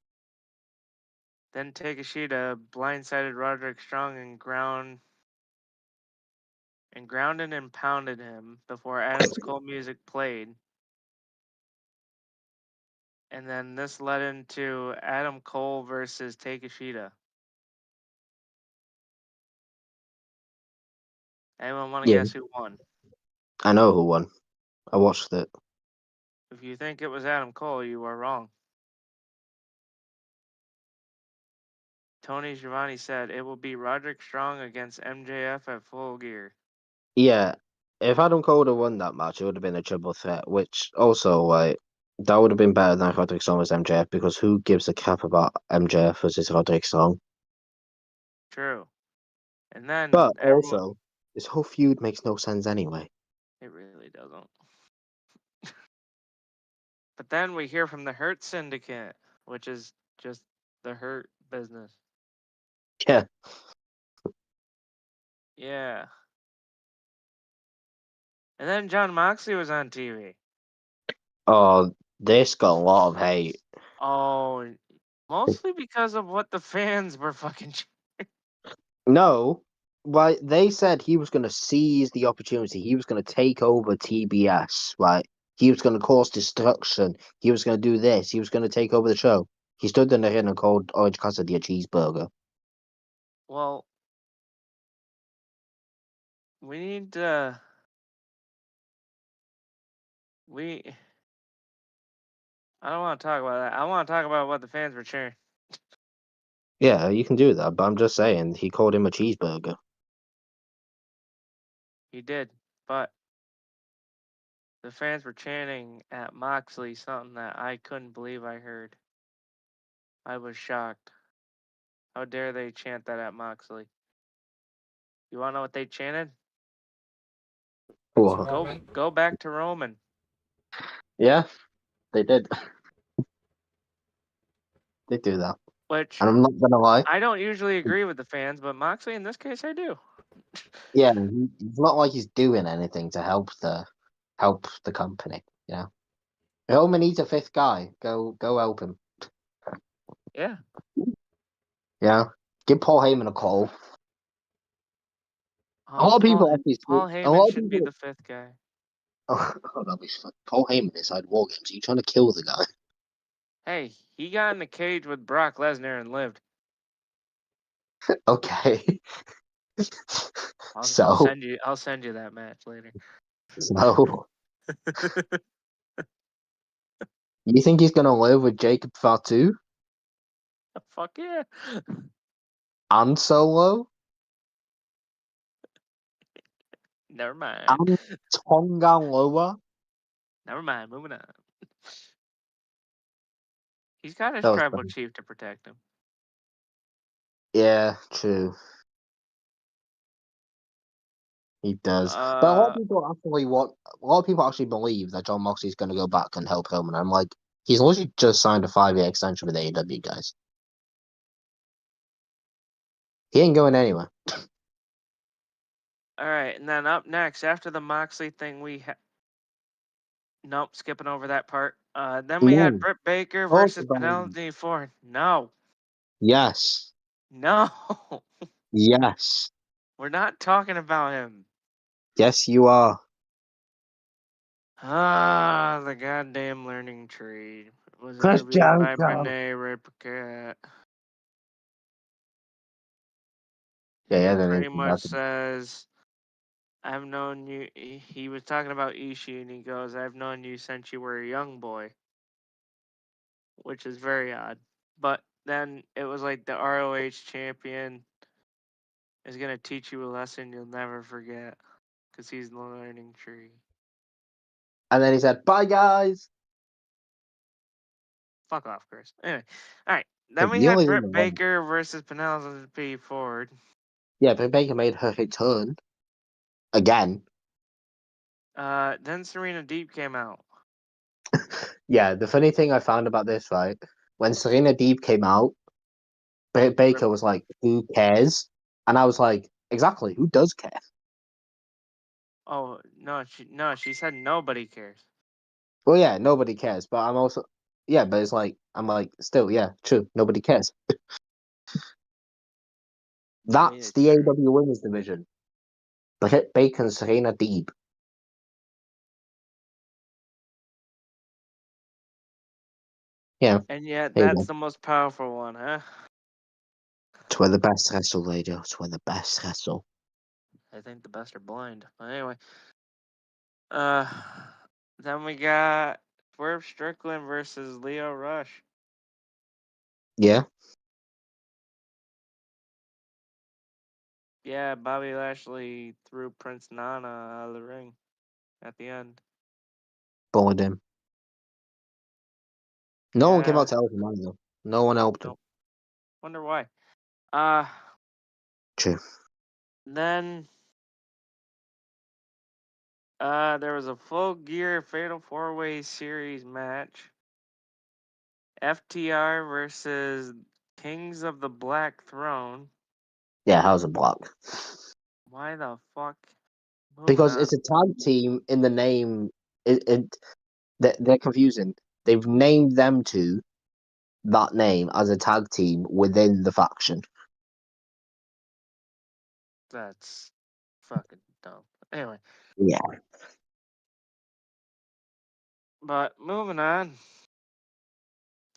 Then Takeshita blindsided Roderick Strong and grounded and pounded him before Adam's Cole music played. And then this led into Adam Cole versus Takeshita. Anyone want to Yeah, guess who won? I know who won. I watched it. If you think it was Adam Cole, you are wrong. Tony Schiavone said it will be Roderick Strong against MJF at full gear. Yeah, if Adam Cole would have won that match, it would have been a triple threat. Which also that would have been better than Roderick Strong versus MJF because who gives a crap about MJF versus Roderick Strong? True. And then But also, this whole feud makes no sense anyway. it really doesn't. But then we hear from the Hurt Syndicate, which is just the Hurt business. Yeah. Yeah. And then John Moxley was on TV. Oh, this got a lot of hate. Oh, mostly because of what the fans were fucking. No, right? They said he was going to seize the opportunity. He was going to take over TBS, right? He was going to cause destruction. He was going to do this. He was going to take over the show. He stood in the ring and called Orange Cassidy a cheeseburger. Well, we need I don't want to talk about that. I want to talk about what the fans were cheering. Yeah, you can do that, but I'm just saying he called him a cheeseburger. He did, but the fans were chanting at Moxley something that I couldn't believe I heard. I was shocked. How dare they chant that at Moxley? You want to know what they chanted? What? Go back to Roman. Yeah, they did. They do that. Which And I'm not going to lie. I don't usually agree with the fans, but Moxley in this case I do. Yeah, it's not like he's doing anything to help the company. Roman needs a fifth guy. Go help him. Yeah. Yeah, give Paul Heyman a call. A lot of people Paul, actually. Paul A Heyman lot of should be people. the fifth guy. Oh, that'd be fun. Paul Heyman inside War Games. Are you trying to kill the guy? Hey, he got in the cage with Brock Lesnar and lived. Okay. I'll So, send you. I'll send you that match later. You think he's gonna live with Jacob Fatu Fuck yeah. and Solo Never mind. and Tonga Loa? Never mind. Moving on. He's got his That was tribal funny. chief to protect him. Yeah, true. He does. But a lot of people actually believe that John Moxley's gonna go back and help him, and I'm like, he's literally just signed a 5-year extension with AEW, guys. He ain't going anywhere. All right, and then up next, after the Moxley thing, nope, skipping over that part. Then we had Ooh. Britt Baker Oh, versus Penelope Ford. No, Yes. no, Yes. we're not talking about him. Yes, you are. Ah, the goddamn learning tree was Chris interviewed by Jericho. Renee Ripcat. Yeah, He then pretty much says, I've known you. He was talking about Ishii, and he goes, I've known you since you were a young boy, which is very odd. But then it was like the ROH champion is going to teach you a lesson you'll never forget because he's the learning tree. And then he said, "Bye, guys." Fuck off, Chris. Anyway, all right. Then we The had only Britt thing that- Baker versus Penelope Ford. Yeah, but Baker made her return again. Then Serena Deep came out. Yeah, the funny thing I found about this, right? When Serena Deeb came out, Baker was like, "Who cares?" And I was like, "Exactly, who does care?" Oh no, she said nobody cares. Well, yeah, nobody cares, but I'm also, yeah, but it's like, I'm like, still, yeah, true, nobody cares. That's it's the true. AW Women's Division. Britt Baker and Serena Deeb. Yeah, And yet there you that's go. the most powerful one, huh? It's where the best wrestle, lady. It's where the best wrestle. I think the best are blind. But anyway. Then we got Swerve Strickland versus Leo Rush. Yeah. Yeah, Bobby Lashley threw Prince Nana out of the ring at the end. Bullied him. No one came Yeah. out to help him either. No one helped him. Nope. Wonder why. True. Then there was a Full Gear Fatal 4-Way Series match. FTR versus Kings of the Black Throne. Yeah, how's a block? Why the fuck? Moving Because on. it's a tag team in the name. They're confusing. They've named them to that name as a tag team within the faction. That's fucking dumb. Anyway, Yeah. but moving on.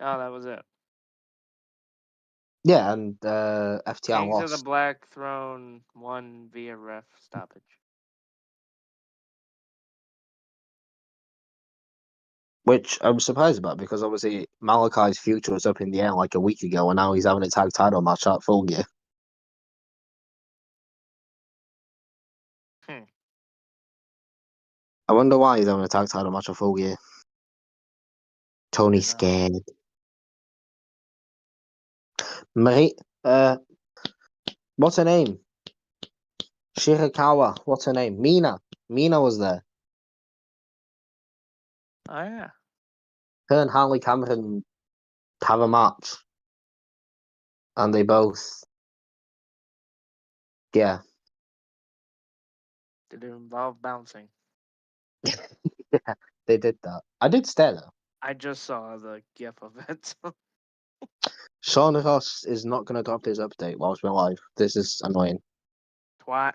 Oh, that was it. Yeah, and FTR Kings of the lost. Black Throne won via ref stoppage. Which I'm surprised about because obviously Malachi's future was up in the air like a week ago, and now he's having a tag title match at Full Gear. I wonder why he's having a tag title match at Full Gear. Tony's scared. Marie, what's her name? Shirakawa. What's her name? Mina. Mina was there. Oh yeah. Her and Harley Cameron have a match, and they both, yeah, Did it involve bouncing? yeah, they did that. I did stare though. I just saw the gif of it. Sean Ross is not going to drop his update whilst we're live. This is annoying. Twat.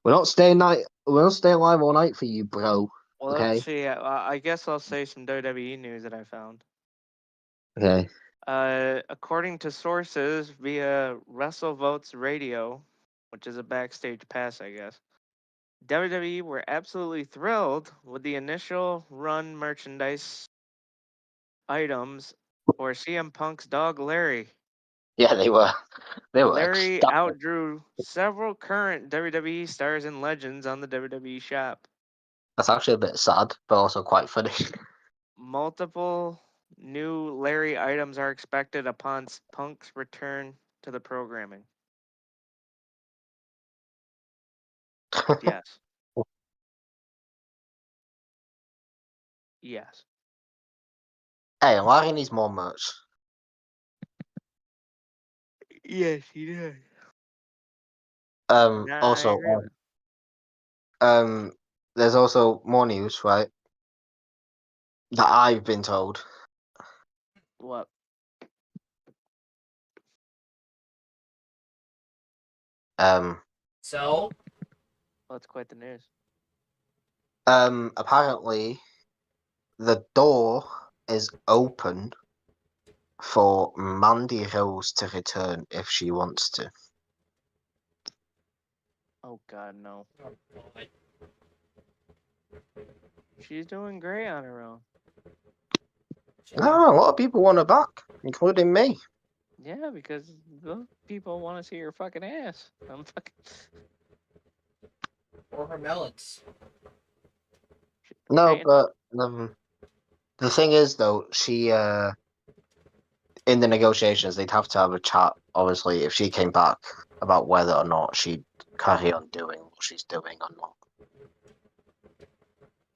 We're not staying live all night for you, bro. Well, Okay. let's see. I guess I'll say some WWE news that I found. Okay. According to sources via WrestleVotes Radio, which is a backstage pass, I guess, WWE were absolutely thrilled with the initial run merchandise items for CM Punk's dog Larry. Yeah, they were. They were Larry ecstatic. outdrew several current WWE stars and legends on the WWE shop. That's actually a bit sad, but also quite funny. Multiple new Larry items are expected upon Punk's return to the programming. Yes. Yes. Hey, Larry needs more merch. Yes, he did. Nah, I Also, agree with it. there's also more news, right? That I've been told. What? So, That's quite the news. Apparently, the door is open for Mandy Rose to return if she wants to. Oh God, no. oh, boy. She's doing great on her own. No, a lot of people want her back, including me. Yeah, because those people want to see her fucking ass. I'm fucking. Or her melons. No, Right. but the thing is, though, she in the negotiations they'd have to have a chat. Obviously, if she came back about whether or not she'd carry on doing what she's doing or not.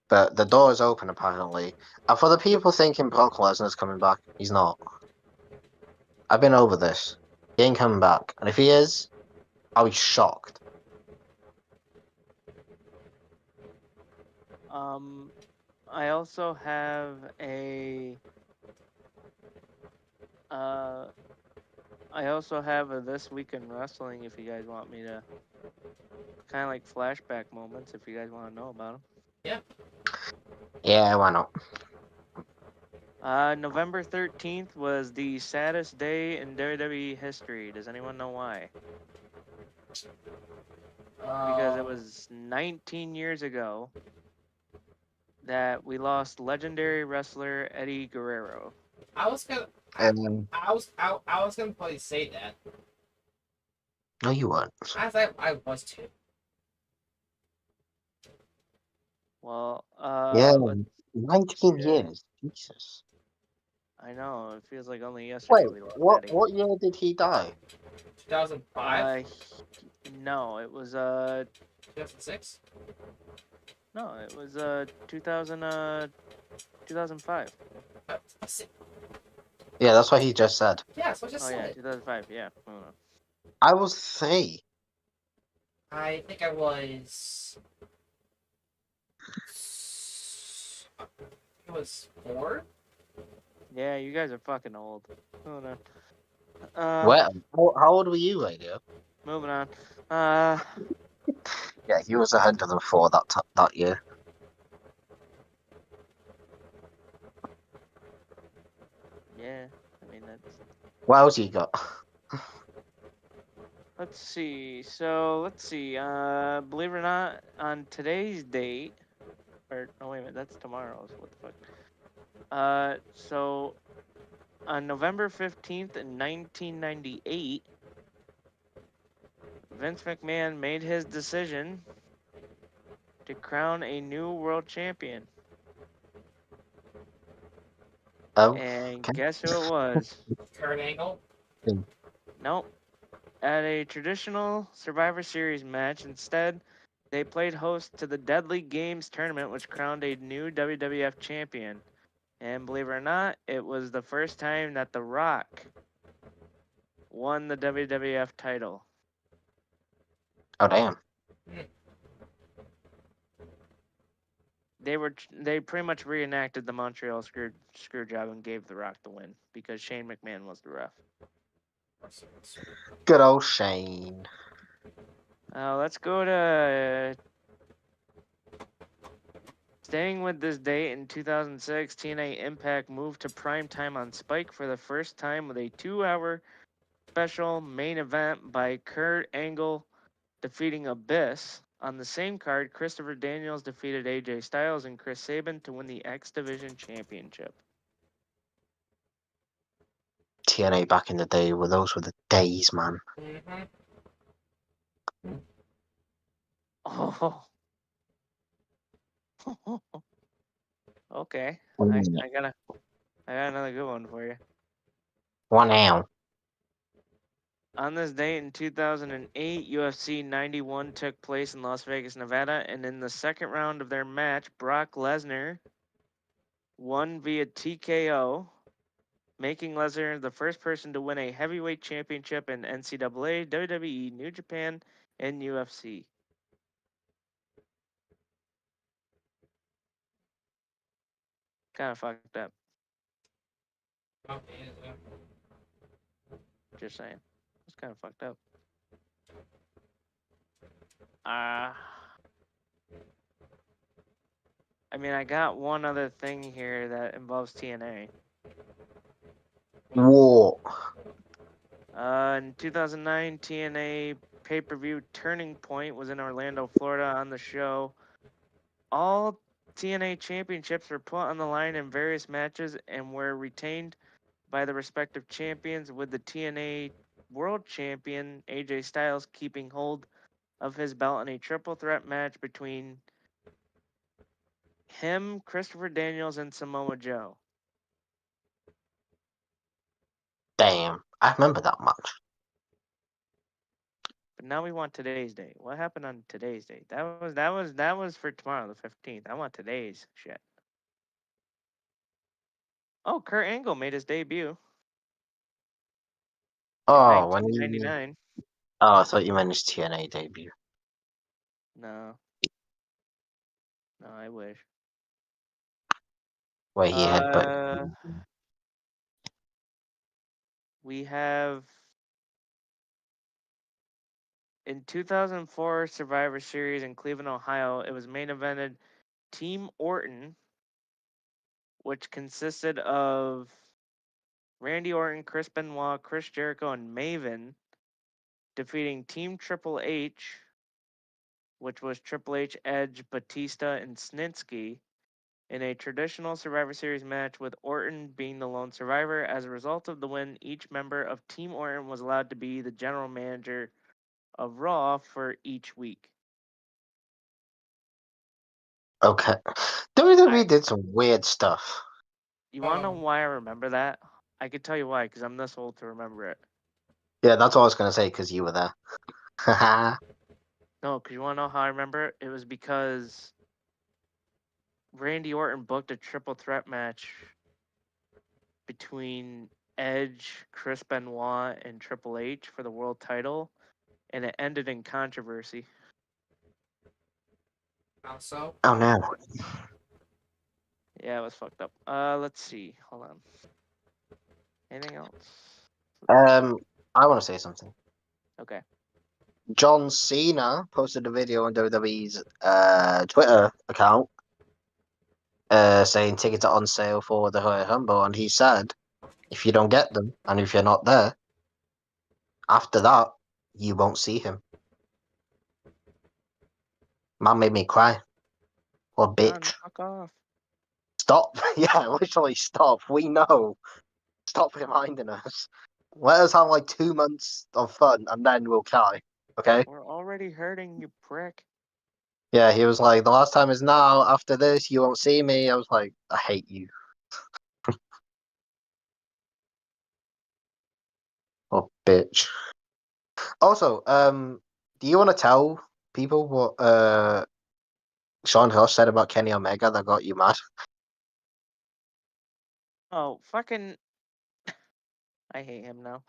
But the door is open apparently. And for the people thinking Brock Lesnar's coming back, he's not. I've been over this. He ain't coming back. And if he is, I'll be shocked. I also have a. I also have a This Week in Wrestling. If you guys want me to, kind of like flashback moments. If you guys want to know about them. Yeah, why not? November 13th was the saddest day in WWE history. Does anyone know why? Because it was 19 years ago that we lost legendary wrestler Eddie Guerrero. I was gonna probably say that. No, you weren't. I was too. Well, Yeah, let's 19 see. years. Jesus. I know, it feels like only yesterday Wait, we lost Eddie. what year did he die? 2005? No, it was 2006? no, it was 2005. Yeah, that's what he just said. Yeah, that's what I just Oh yeah, said. 2005. Yeah. Hold on. I was 3. I think I was. It was 4? Yeah, you guys are fucking old. Hold on. Well, how old were you, Radio? Moving on. Yeah, he was 104 that year. Yeah, I mean that's. What else you got? Let's see. So let's see. Believe it or not, on today's date, or no, wait a minute, that's tomorrow's. What the fuck? So on November 15th in 1998, Vince McMahon made his decision to crown a new world champion. Oh, And okay. guess who it was? Kurt Angle? Nope. At a traditional Survivor Series match, instead, they played host to the Deadly Games tournament, which crowned a new WWF champion. And believe it or not, it was the first time that The Rock won the WWF title. Oh, damn. They pretty much reenacted the Montreal screw job and gave The Rock the win because Shane McMahon was the ref. Good old Shane. Let's go to staying with this date in 2006. TNA Impact moved to prime time on Spike for the first time with a 2-hour special main event by Kurt Angle defeating Abyss. On the same card, Christopher Daniels defeated AJ Styles and Chris Sabin to win the X Division Championship. TNA back in the day, those were the days, man. Mm-hmm. Oh. Okay. Mm. I got another good one for you. One now. On this date in 2008, UFC 91 took place in Las Vegas, Nevada, and in the second round of their match, Brock Lesnar won via TKO, making Lesnar the first person to win a heavyweight championship in NCAA, WWE, New Japan, and UFC. Kind of fucked up. Just saying. It's kind of fucked up. I mean, I got one other thing here that involves TNA. War. In 2009, TNA pay-per-view Turning Point was in Orlando, Florida. On the show, all TNA championships were put on the line in various matches and were retained by the respective champions, with the TNA World Champion AJ Styles keeping hold of his belt in a triple threat match between him, Christopher Daniels, and Samoa Joe. Damn, I remember that match. But now we want today's date. What happened on today's date? That was for tomorrow, the 15th. I want today's shit. Oh, Kurt Angle made his debut in Oh, when you... 1999. Oh, I thought you meant his TNA debut. No, I wish. Where he headbutt. We have in 2004 Survivor Series in Cleveland, Ohio. It was main evented Team Orton, which consisted of Randy Orton, Chris Benoit, Chris Jericho, and Maven, defeating Team Triple H, which was Triple H, Edge, Batista, and Snitsky, in a traditional Survivor Series match, with Orton being the lone survivor. As a result of the win, each member of Team Orton was allowed to be the general manager of Raw for each week. Okay. WWE did some weird stuff. You want to know why I remember that? I could tell you why, because I'm this old to remember it. Yeah, that's what I was going to say, because you were there. No, because you want to know how I remember it? It was because Randy Orton booked a triple threat match between Edge, Chris Benoit, and Triple H for the world title, and it ended in controversy. How so? Oh, no. Yeah, it was fucked up. Let's see. Hold on. Anything else? I want to say something. Okay. John Cena posted a video on WWE's Twitter account saying tickets are on sale for the Royal Rumble, and he said, if you don't get them, and if you're not there, after that, you won't see him. Man made me cry. What a bitch. Fuck off. Stop. Yeah, literally stop. We know. Stop reminding us. Let us have like 2 months of fun, and then we'll cry. Okay? We're already hurting, you prick. Yeah, he was like, the last time is now. After this, you won't see me. I was like, I hate you. Oh, bitch. Also, do you want to tell people what Sean Ross said about Kenny Omega that got you mad? Oh, fucking... I hate him now.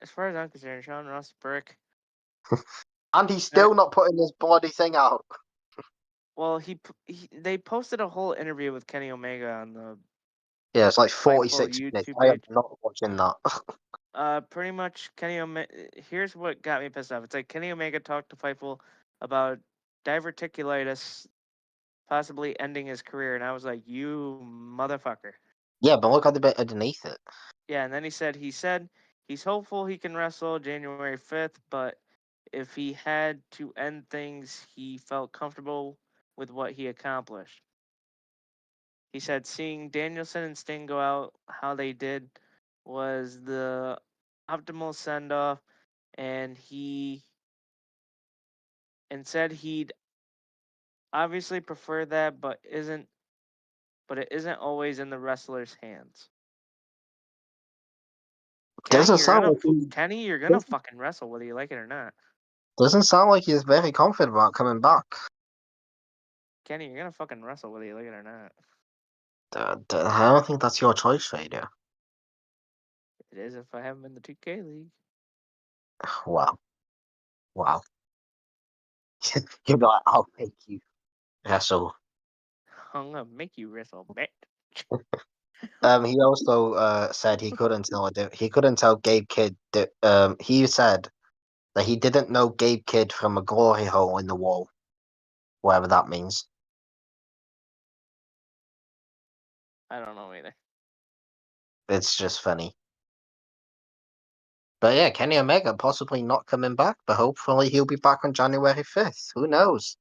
As far as I'm concerned, Sean Ross Brick. And he's still not putting his bloody thing out. Well, they posted a whole interview with Kenny Omega on the Yeah, it's like Fightful 46 minutes. YouTube I am page. not watching that. Pretty much Kenny Omega. Here's what got me pissed off. It's like Kenny Omega talked to Fightful about diverticulitis possibly ending his career, and I was like, "You motherfucker!" Yeah, but look at the bit underneath it. Yeah, and then he said he's hopeful he can wrestle January 5th, but if he had to end things, he felt comfortable with what he accomplished. He said seeing Danielson and Sting go out how they did was the optimal send off, and said he'd obviously prefer that, but it isn't always in the wrestler's hands. Doesn't sound like Kenny, you're gonna fucking wrestle whether you like it or not. doesn't sound like he's very confident about coming back. Kenny, you're gonna fucking wrestle whether you like it or not. I don't think that's your choice, Vader. It is if I have him in the 2K league. Wow. You'd be like, I'll make you wrestle. I'm gonna make you wrestle, bitch. He also said he couldn't tell Gabe Kidd that he said that he didn't know Gabe Kidd from a glory hole in the wall, whatever that means. I don't know either. It's just funny. But yeah, Kenny Omega possibly not coming back, but hopefully he'll be back on January 5th. Who knows?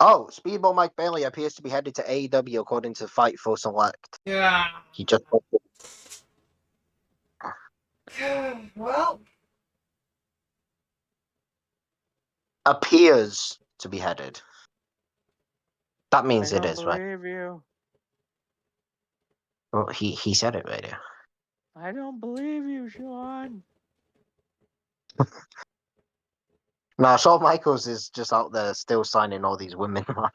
Oh, Speedball Mike Bailey appears to be headed to AEW according to Fightful Select. Yeah. He just Well, appears to be headed. That means I it don't is, right? believe you. Well, he said it right here. I don't believe you, Sean. No, Shawn Michaels is just out there still signing all these women, man.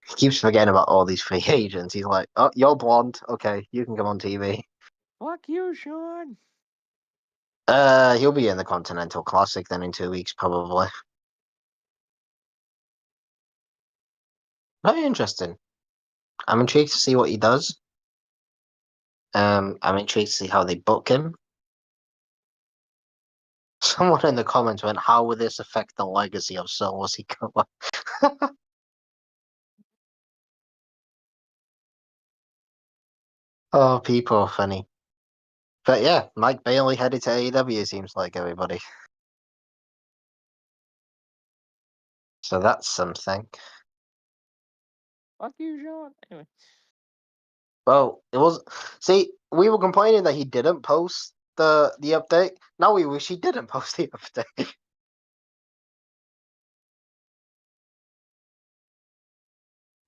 He keeps forgetting about all these free agents. He's like, oh, you're blonde. Okay, you can come on TV. Fuck you, Sean. He'll be in the Continental Classic then in 2 weeks, probably. Very interesting. I'm intrigued to see what he does. I'm intrigued to see how they book him. Someone in the comments went, how will this affect the legacy of Solo Sikoa? Oh, people are funny. But yeah, Mike Bailey headed to AEW, seems like, everybody. So that's something. Fuck you, Sean. Anyway. Well, it was. See, we were complaining that he didn't post the update. Now we wish he didn't post the update.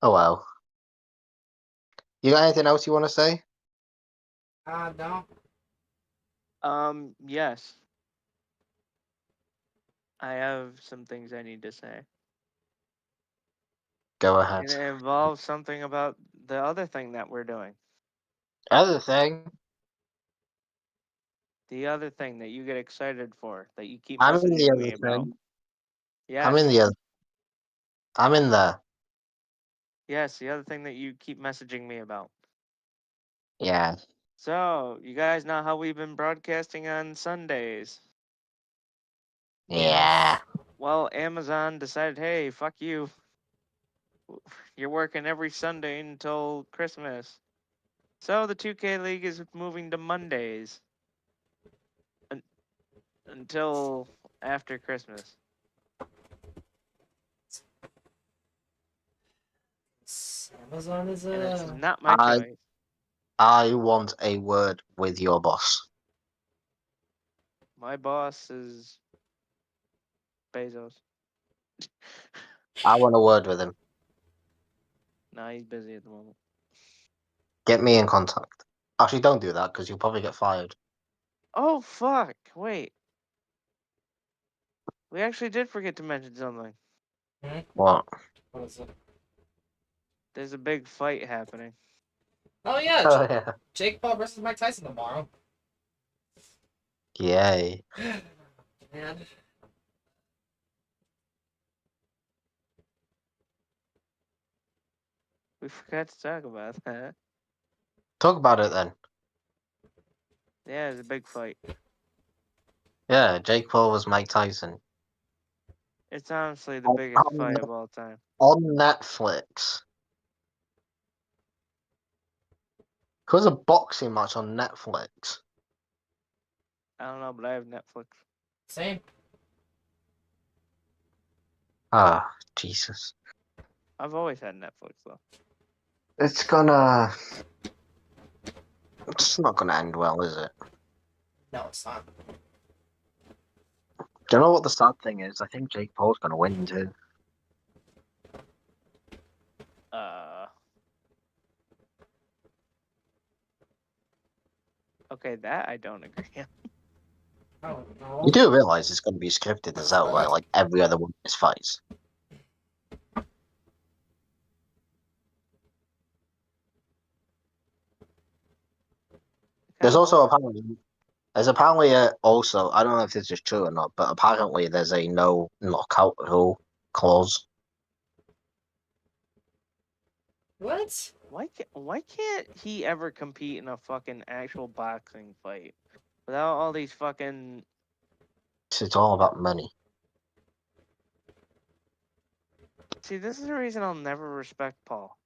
Oh well. You got anything else you want to say? no. Yes. I have some things I need to say. Go ahead. And it involves something about the other thing that we're doing. Other thing, The other thing that you get excited for, that you keep I'm in the messaging other me about. thing. Yes. I'm in the other. I'm in there. Yes, the other thing that you keep messaging me about. Yeah. So, you guys know how we've been broadcasting on Sundays. Yeah. Well, Amazon decided, hey, fuck you. You're working every Sunday until Christmas. So the 2K League is moving to Mondays until after Christmas. Amazon is And it's not my I- choice. I want a word with your boss. My boss is Bezos. I want a word with him. Nah, he's busy at the moment. Get me in contact. Actually, don't do that because you'll probably get fired. Oh, fuck. Wait. We actually did forget to mention something. What? What is it? There's a big fight happening. Oh yeah, Oh yeah. Jake Paul versus Mike Tyson tomorrow. Yay. Man. We forgot to talk about that. Talk about it then. Yeah, it's a big fight. Yeah, Jake Paul was Mike Tyson. It's honestly the On, biggest on, fight of all time. on Netflix. It was a boxing match on Netflix. I don't know, but I have Netflix. Same. Ah, Jesus. I've always had Netflix though. It's not gonna end well, is it? No, it's not. Do you know what the sad thing is? I think Jake Paul's gonna win too. Okay, that I don't agree on. Oh no. You do realise it's gonna be scripted as hell, right? Like every other one of his fights. There's also apparently also, I don't know if this is true or not, but apparently there's a no knockout rule clause. What? Why can't he ever compete in a fucking actual boxing fight without all these fucking? It's all about money. See, this is the reason I'll never respect Paul.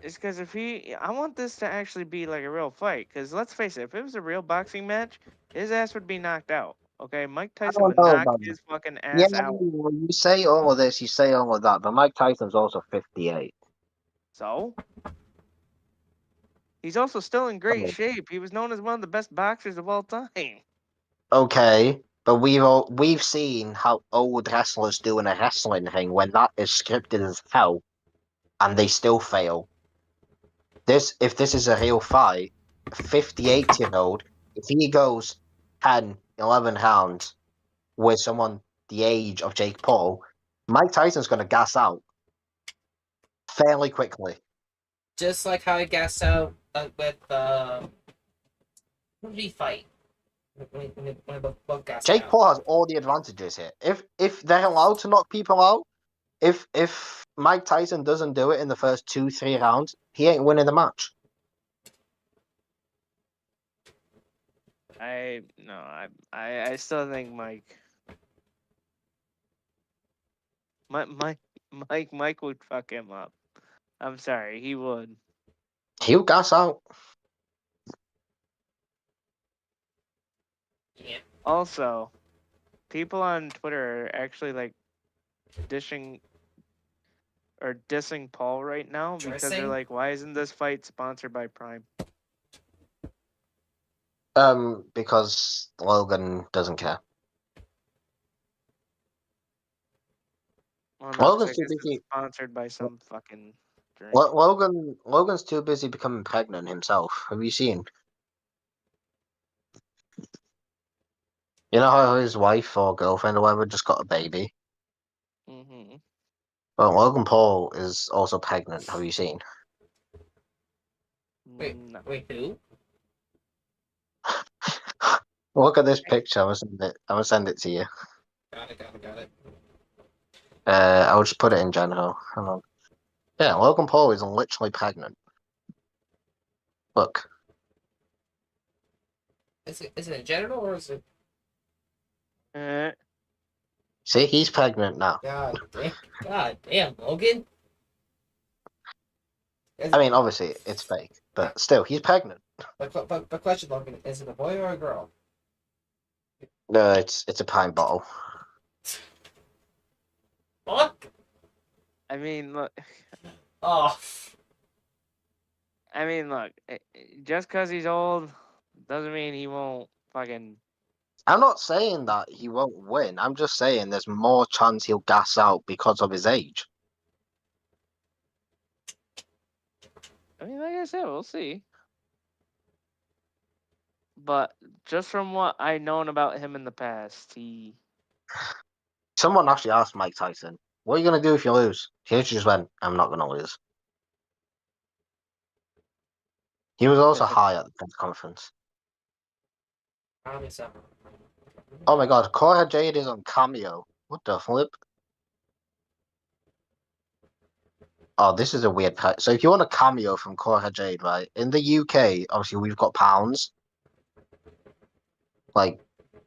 It's because I want this to actually be like a real fight. Because let's face it, if it was a real boxing match, his ass would be knocked out. Okay, Mike Tyson don't would know knock about his fucking Yeah, ass out. when you say all of this, you say all of that, but Mike Tyson's also 58. So he's also still in great Oh. shape. He was known as one of the best boxers of all time. Okay, but we've seen how old wrestlers do in a wrestling ring when that is scripted as hell, and they still fail. If this is a real fight, a 58-year-old, if he goes 10, 11 rounds with someone the age of Jake Paul, Mike Tyson's going to gas out fairly quickly. Just like how he gassed out with who did he fight? When both gassed Jake out. Paul has all the advantages here. If they're allowed to knock people out, if Mike Tyson doesn't do it in the first 2-3 rounds, he ain't winning the match. I still think Mike would fuck him up. I'm sorry, he would. He'll gas out. Yeah. Also, people on Twitter are actually like dissing Paul right now because they're Dressing? like, why isn't this fight sponsored by Prime? Because Logan doesn't care. Well, no, 'cause Logan's I too guess it's busy. sponsored by some fucking drink. Logan's too busy becoming pregnant himself. Have you seen? You know how his wife or girlfriend or whatever just got a baby? Mm-hmm. Well, Logan Paul is also pregnant. Have you seen? Wait, No. wait, who? Look at this picture. I'm gonna send it to you. Got it. I'll just put it in general. Hang on. Yeah, Logan Paul is literally pregnant. Look. Is it in general or is it? See, he's pregnant now. God damn, Logan. I mean, obviously, it's fake, but still, he's pregnant. But question, Logan, is it a boy or a girl? No, it's a pint bottle. Fuck. I mean, look. Oh. I mean, look. Just because he's old doesn't mean he won't fucking. I'm not saying that he won't win. I'm just saying there's more chance he'll gas out because of his age. I mean, like I said, we'll see. But just from what I've known about him in the past, Someone actually asked Mike Tyson, "What are you gonna do if you lose?" He just went, "I'm not gonna lose." He was also high at the press conference. Probably so. Oh my god, Cora Jade is on Cameo. What the flip? Oh, this is a weird part. So if you want a cameo from Cora Jade, right? In the UK, obviously we've got pounds. Like,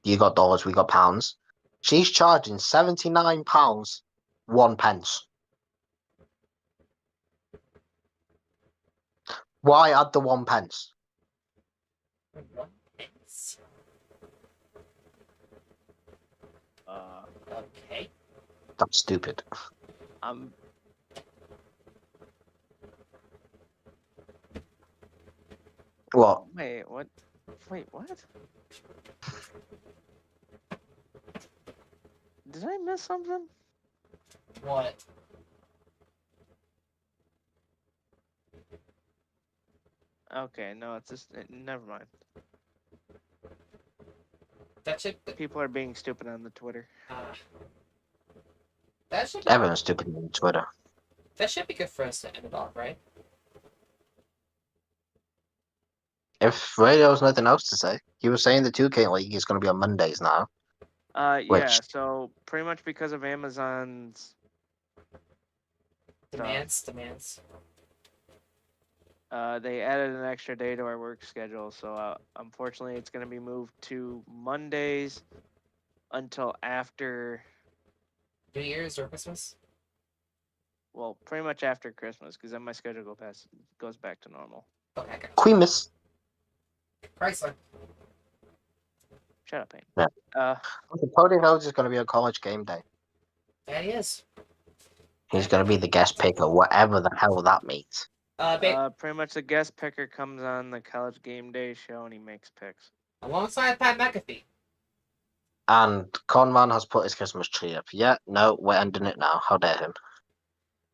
you got dollars, we got pounds. She's charging £79, 1 pence. Why add the 1 pence? Okay. That's stupid. What? Wait, what? Wait, what? Did I miss something? What? Okay, no, it's just never mind. That should. People are being stupid on the Twitter. That should. Everyone's stupid on Twitter. That should be good for us to end it off, right? If Radio has nothing else to say, he was saying the 2K League is going to be on Mondays now. Yeah, Which- so pretty much because of Amazon's Demands. they added an extra day to our work schedule, so unfortunately it's going to be moved to Mondays until after, New Year's or Christmas? well, pretty much after Christmas, because then my schedule goes back to normal. Okay, okay. Queen Miss. Chrysler. Shut up, Payne. Yeah. Cody Rhodes is going to be on College Game Day. There he is. He's going to be the guest picker, whatever the hell that means. Pretty much the guest picker comes on the College Game Day show and he makes picks. Alongside Pat McAfee. And Conman has put his Christmas tree up. Yeah, no, we're ending it now. How dare him?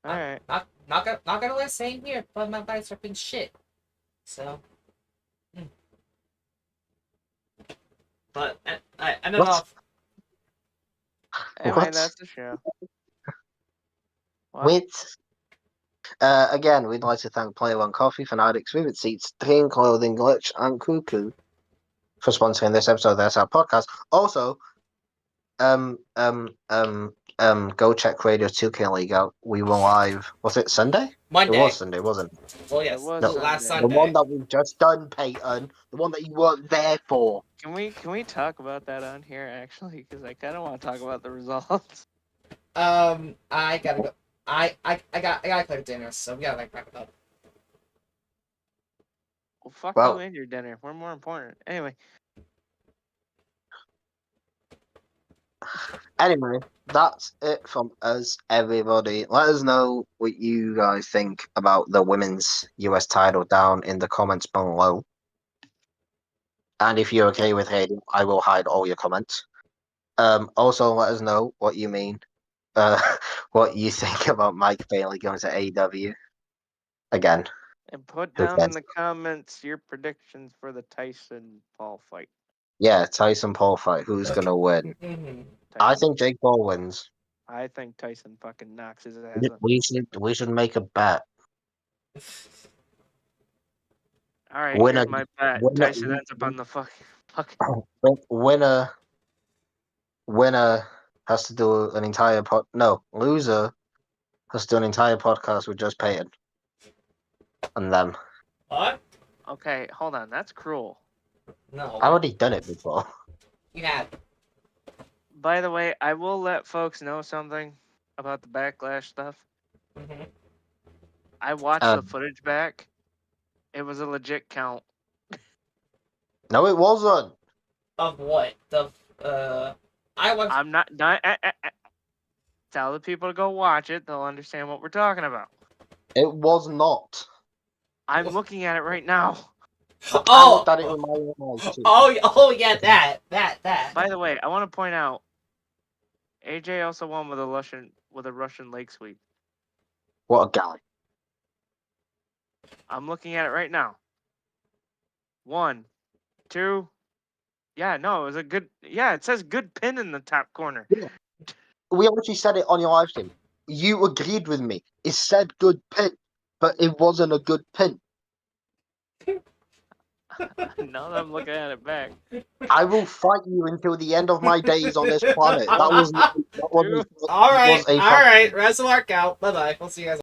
All right. Not gonna lie, same here, but my bikes are been shit. So. But I ended What? off. Anyway, What? that's the show. What? With again, we'd like to thank Player One Coffee, Fanatics, Vivid Seats, Dream Clothing, Glitch, and Cuckoo for sponsoring this episode of the SR Podcast. Also, go check Radio 2K League out. We were live. Was it Sunday? Monday. It was Sunday, wasn't it? Well, yes. It was No, last Sunday. Sunday. The one that we just done, Peyton. The one that you weren't there for. Can we talk about that on here actually? Because I kind of want to talk about the results. I gotta go. I gotta cook dinner, so we gotta wrap it up. Well, fuck Well- you and your dinner. We're more important. Anyway, Anyway, that's it from us, everybody. Let us know what you guys think about the women's US title down in the comments below. And if you're okay with hating, I will hide all your comments. Also, let us know what you mean, what you think about Mike Bailey going to AEW. Again, and put Who down in cares? the comments your predictions for the Tyson Paul fight. yeah, Tyson Paul fight. Who's gonna win? Mm-hmm. I Tyson- think Jake Paul wins. I think Tyson fucking knocks his ass up. We should make a bet. All right, Winner- here's my bet. winner- Tyson ends up on the fucking. Winner has to do an entire loser has to do an entire podcast with just Peyton and them. What? Okay, hold on. That's cruel. No. I've already done it before. You have. By the way, I will let folks know something about the backlash stuff. Mm-hmm. I watched the Um, footage back. It was a legit count. No, it wasn't. Of what? I want. I'm not. Tell the people to go watch it. They'll understand what we're talking about. It was not. I'm looking at it right now. I Oh. looked at it with my own eyes too. Oh yeah, that. By the way, I want to point out, AJ also won with a Russian leg sweep. What a guy. I'm looking at it right now. 1, 2. Yeah, no, it was a good. Yeah, it says good pin in the top corner. We actually said it on your live stream. You agreed with me. It said good pin, but it wasn't a good pin. Now that I'm looking at it back. I will fight you until the end of my days on this planet. That was All right. Wrestle Arc out. Bye bye. We'll see you guys.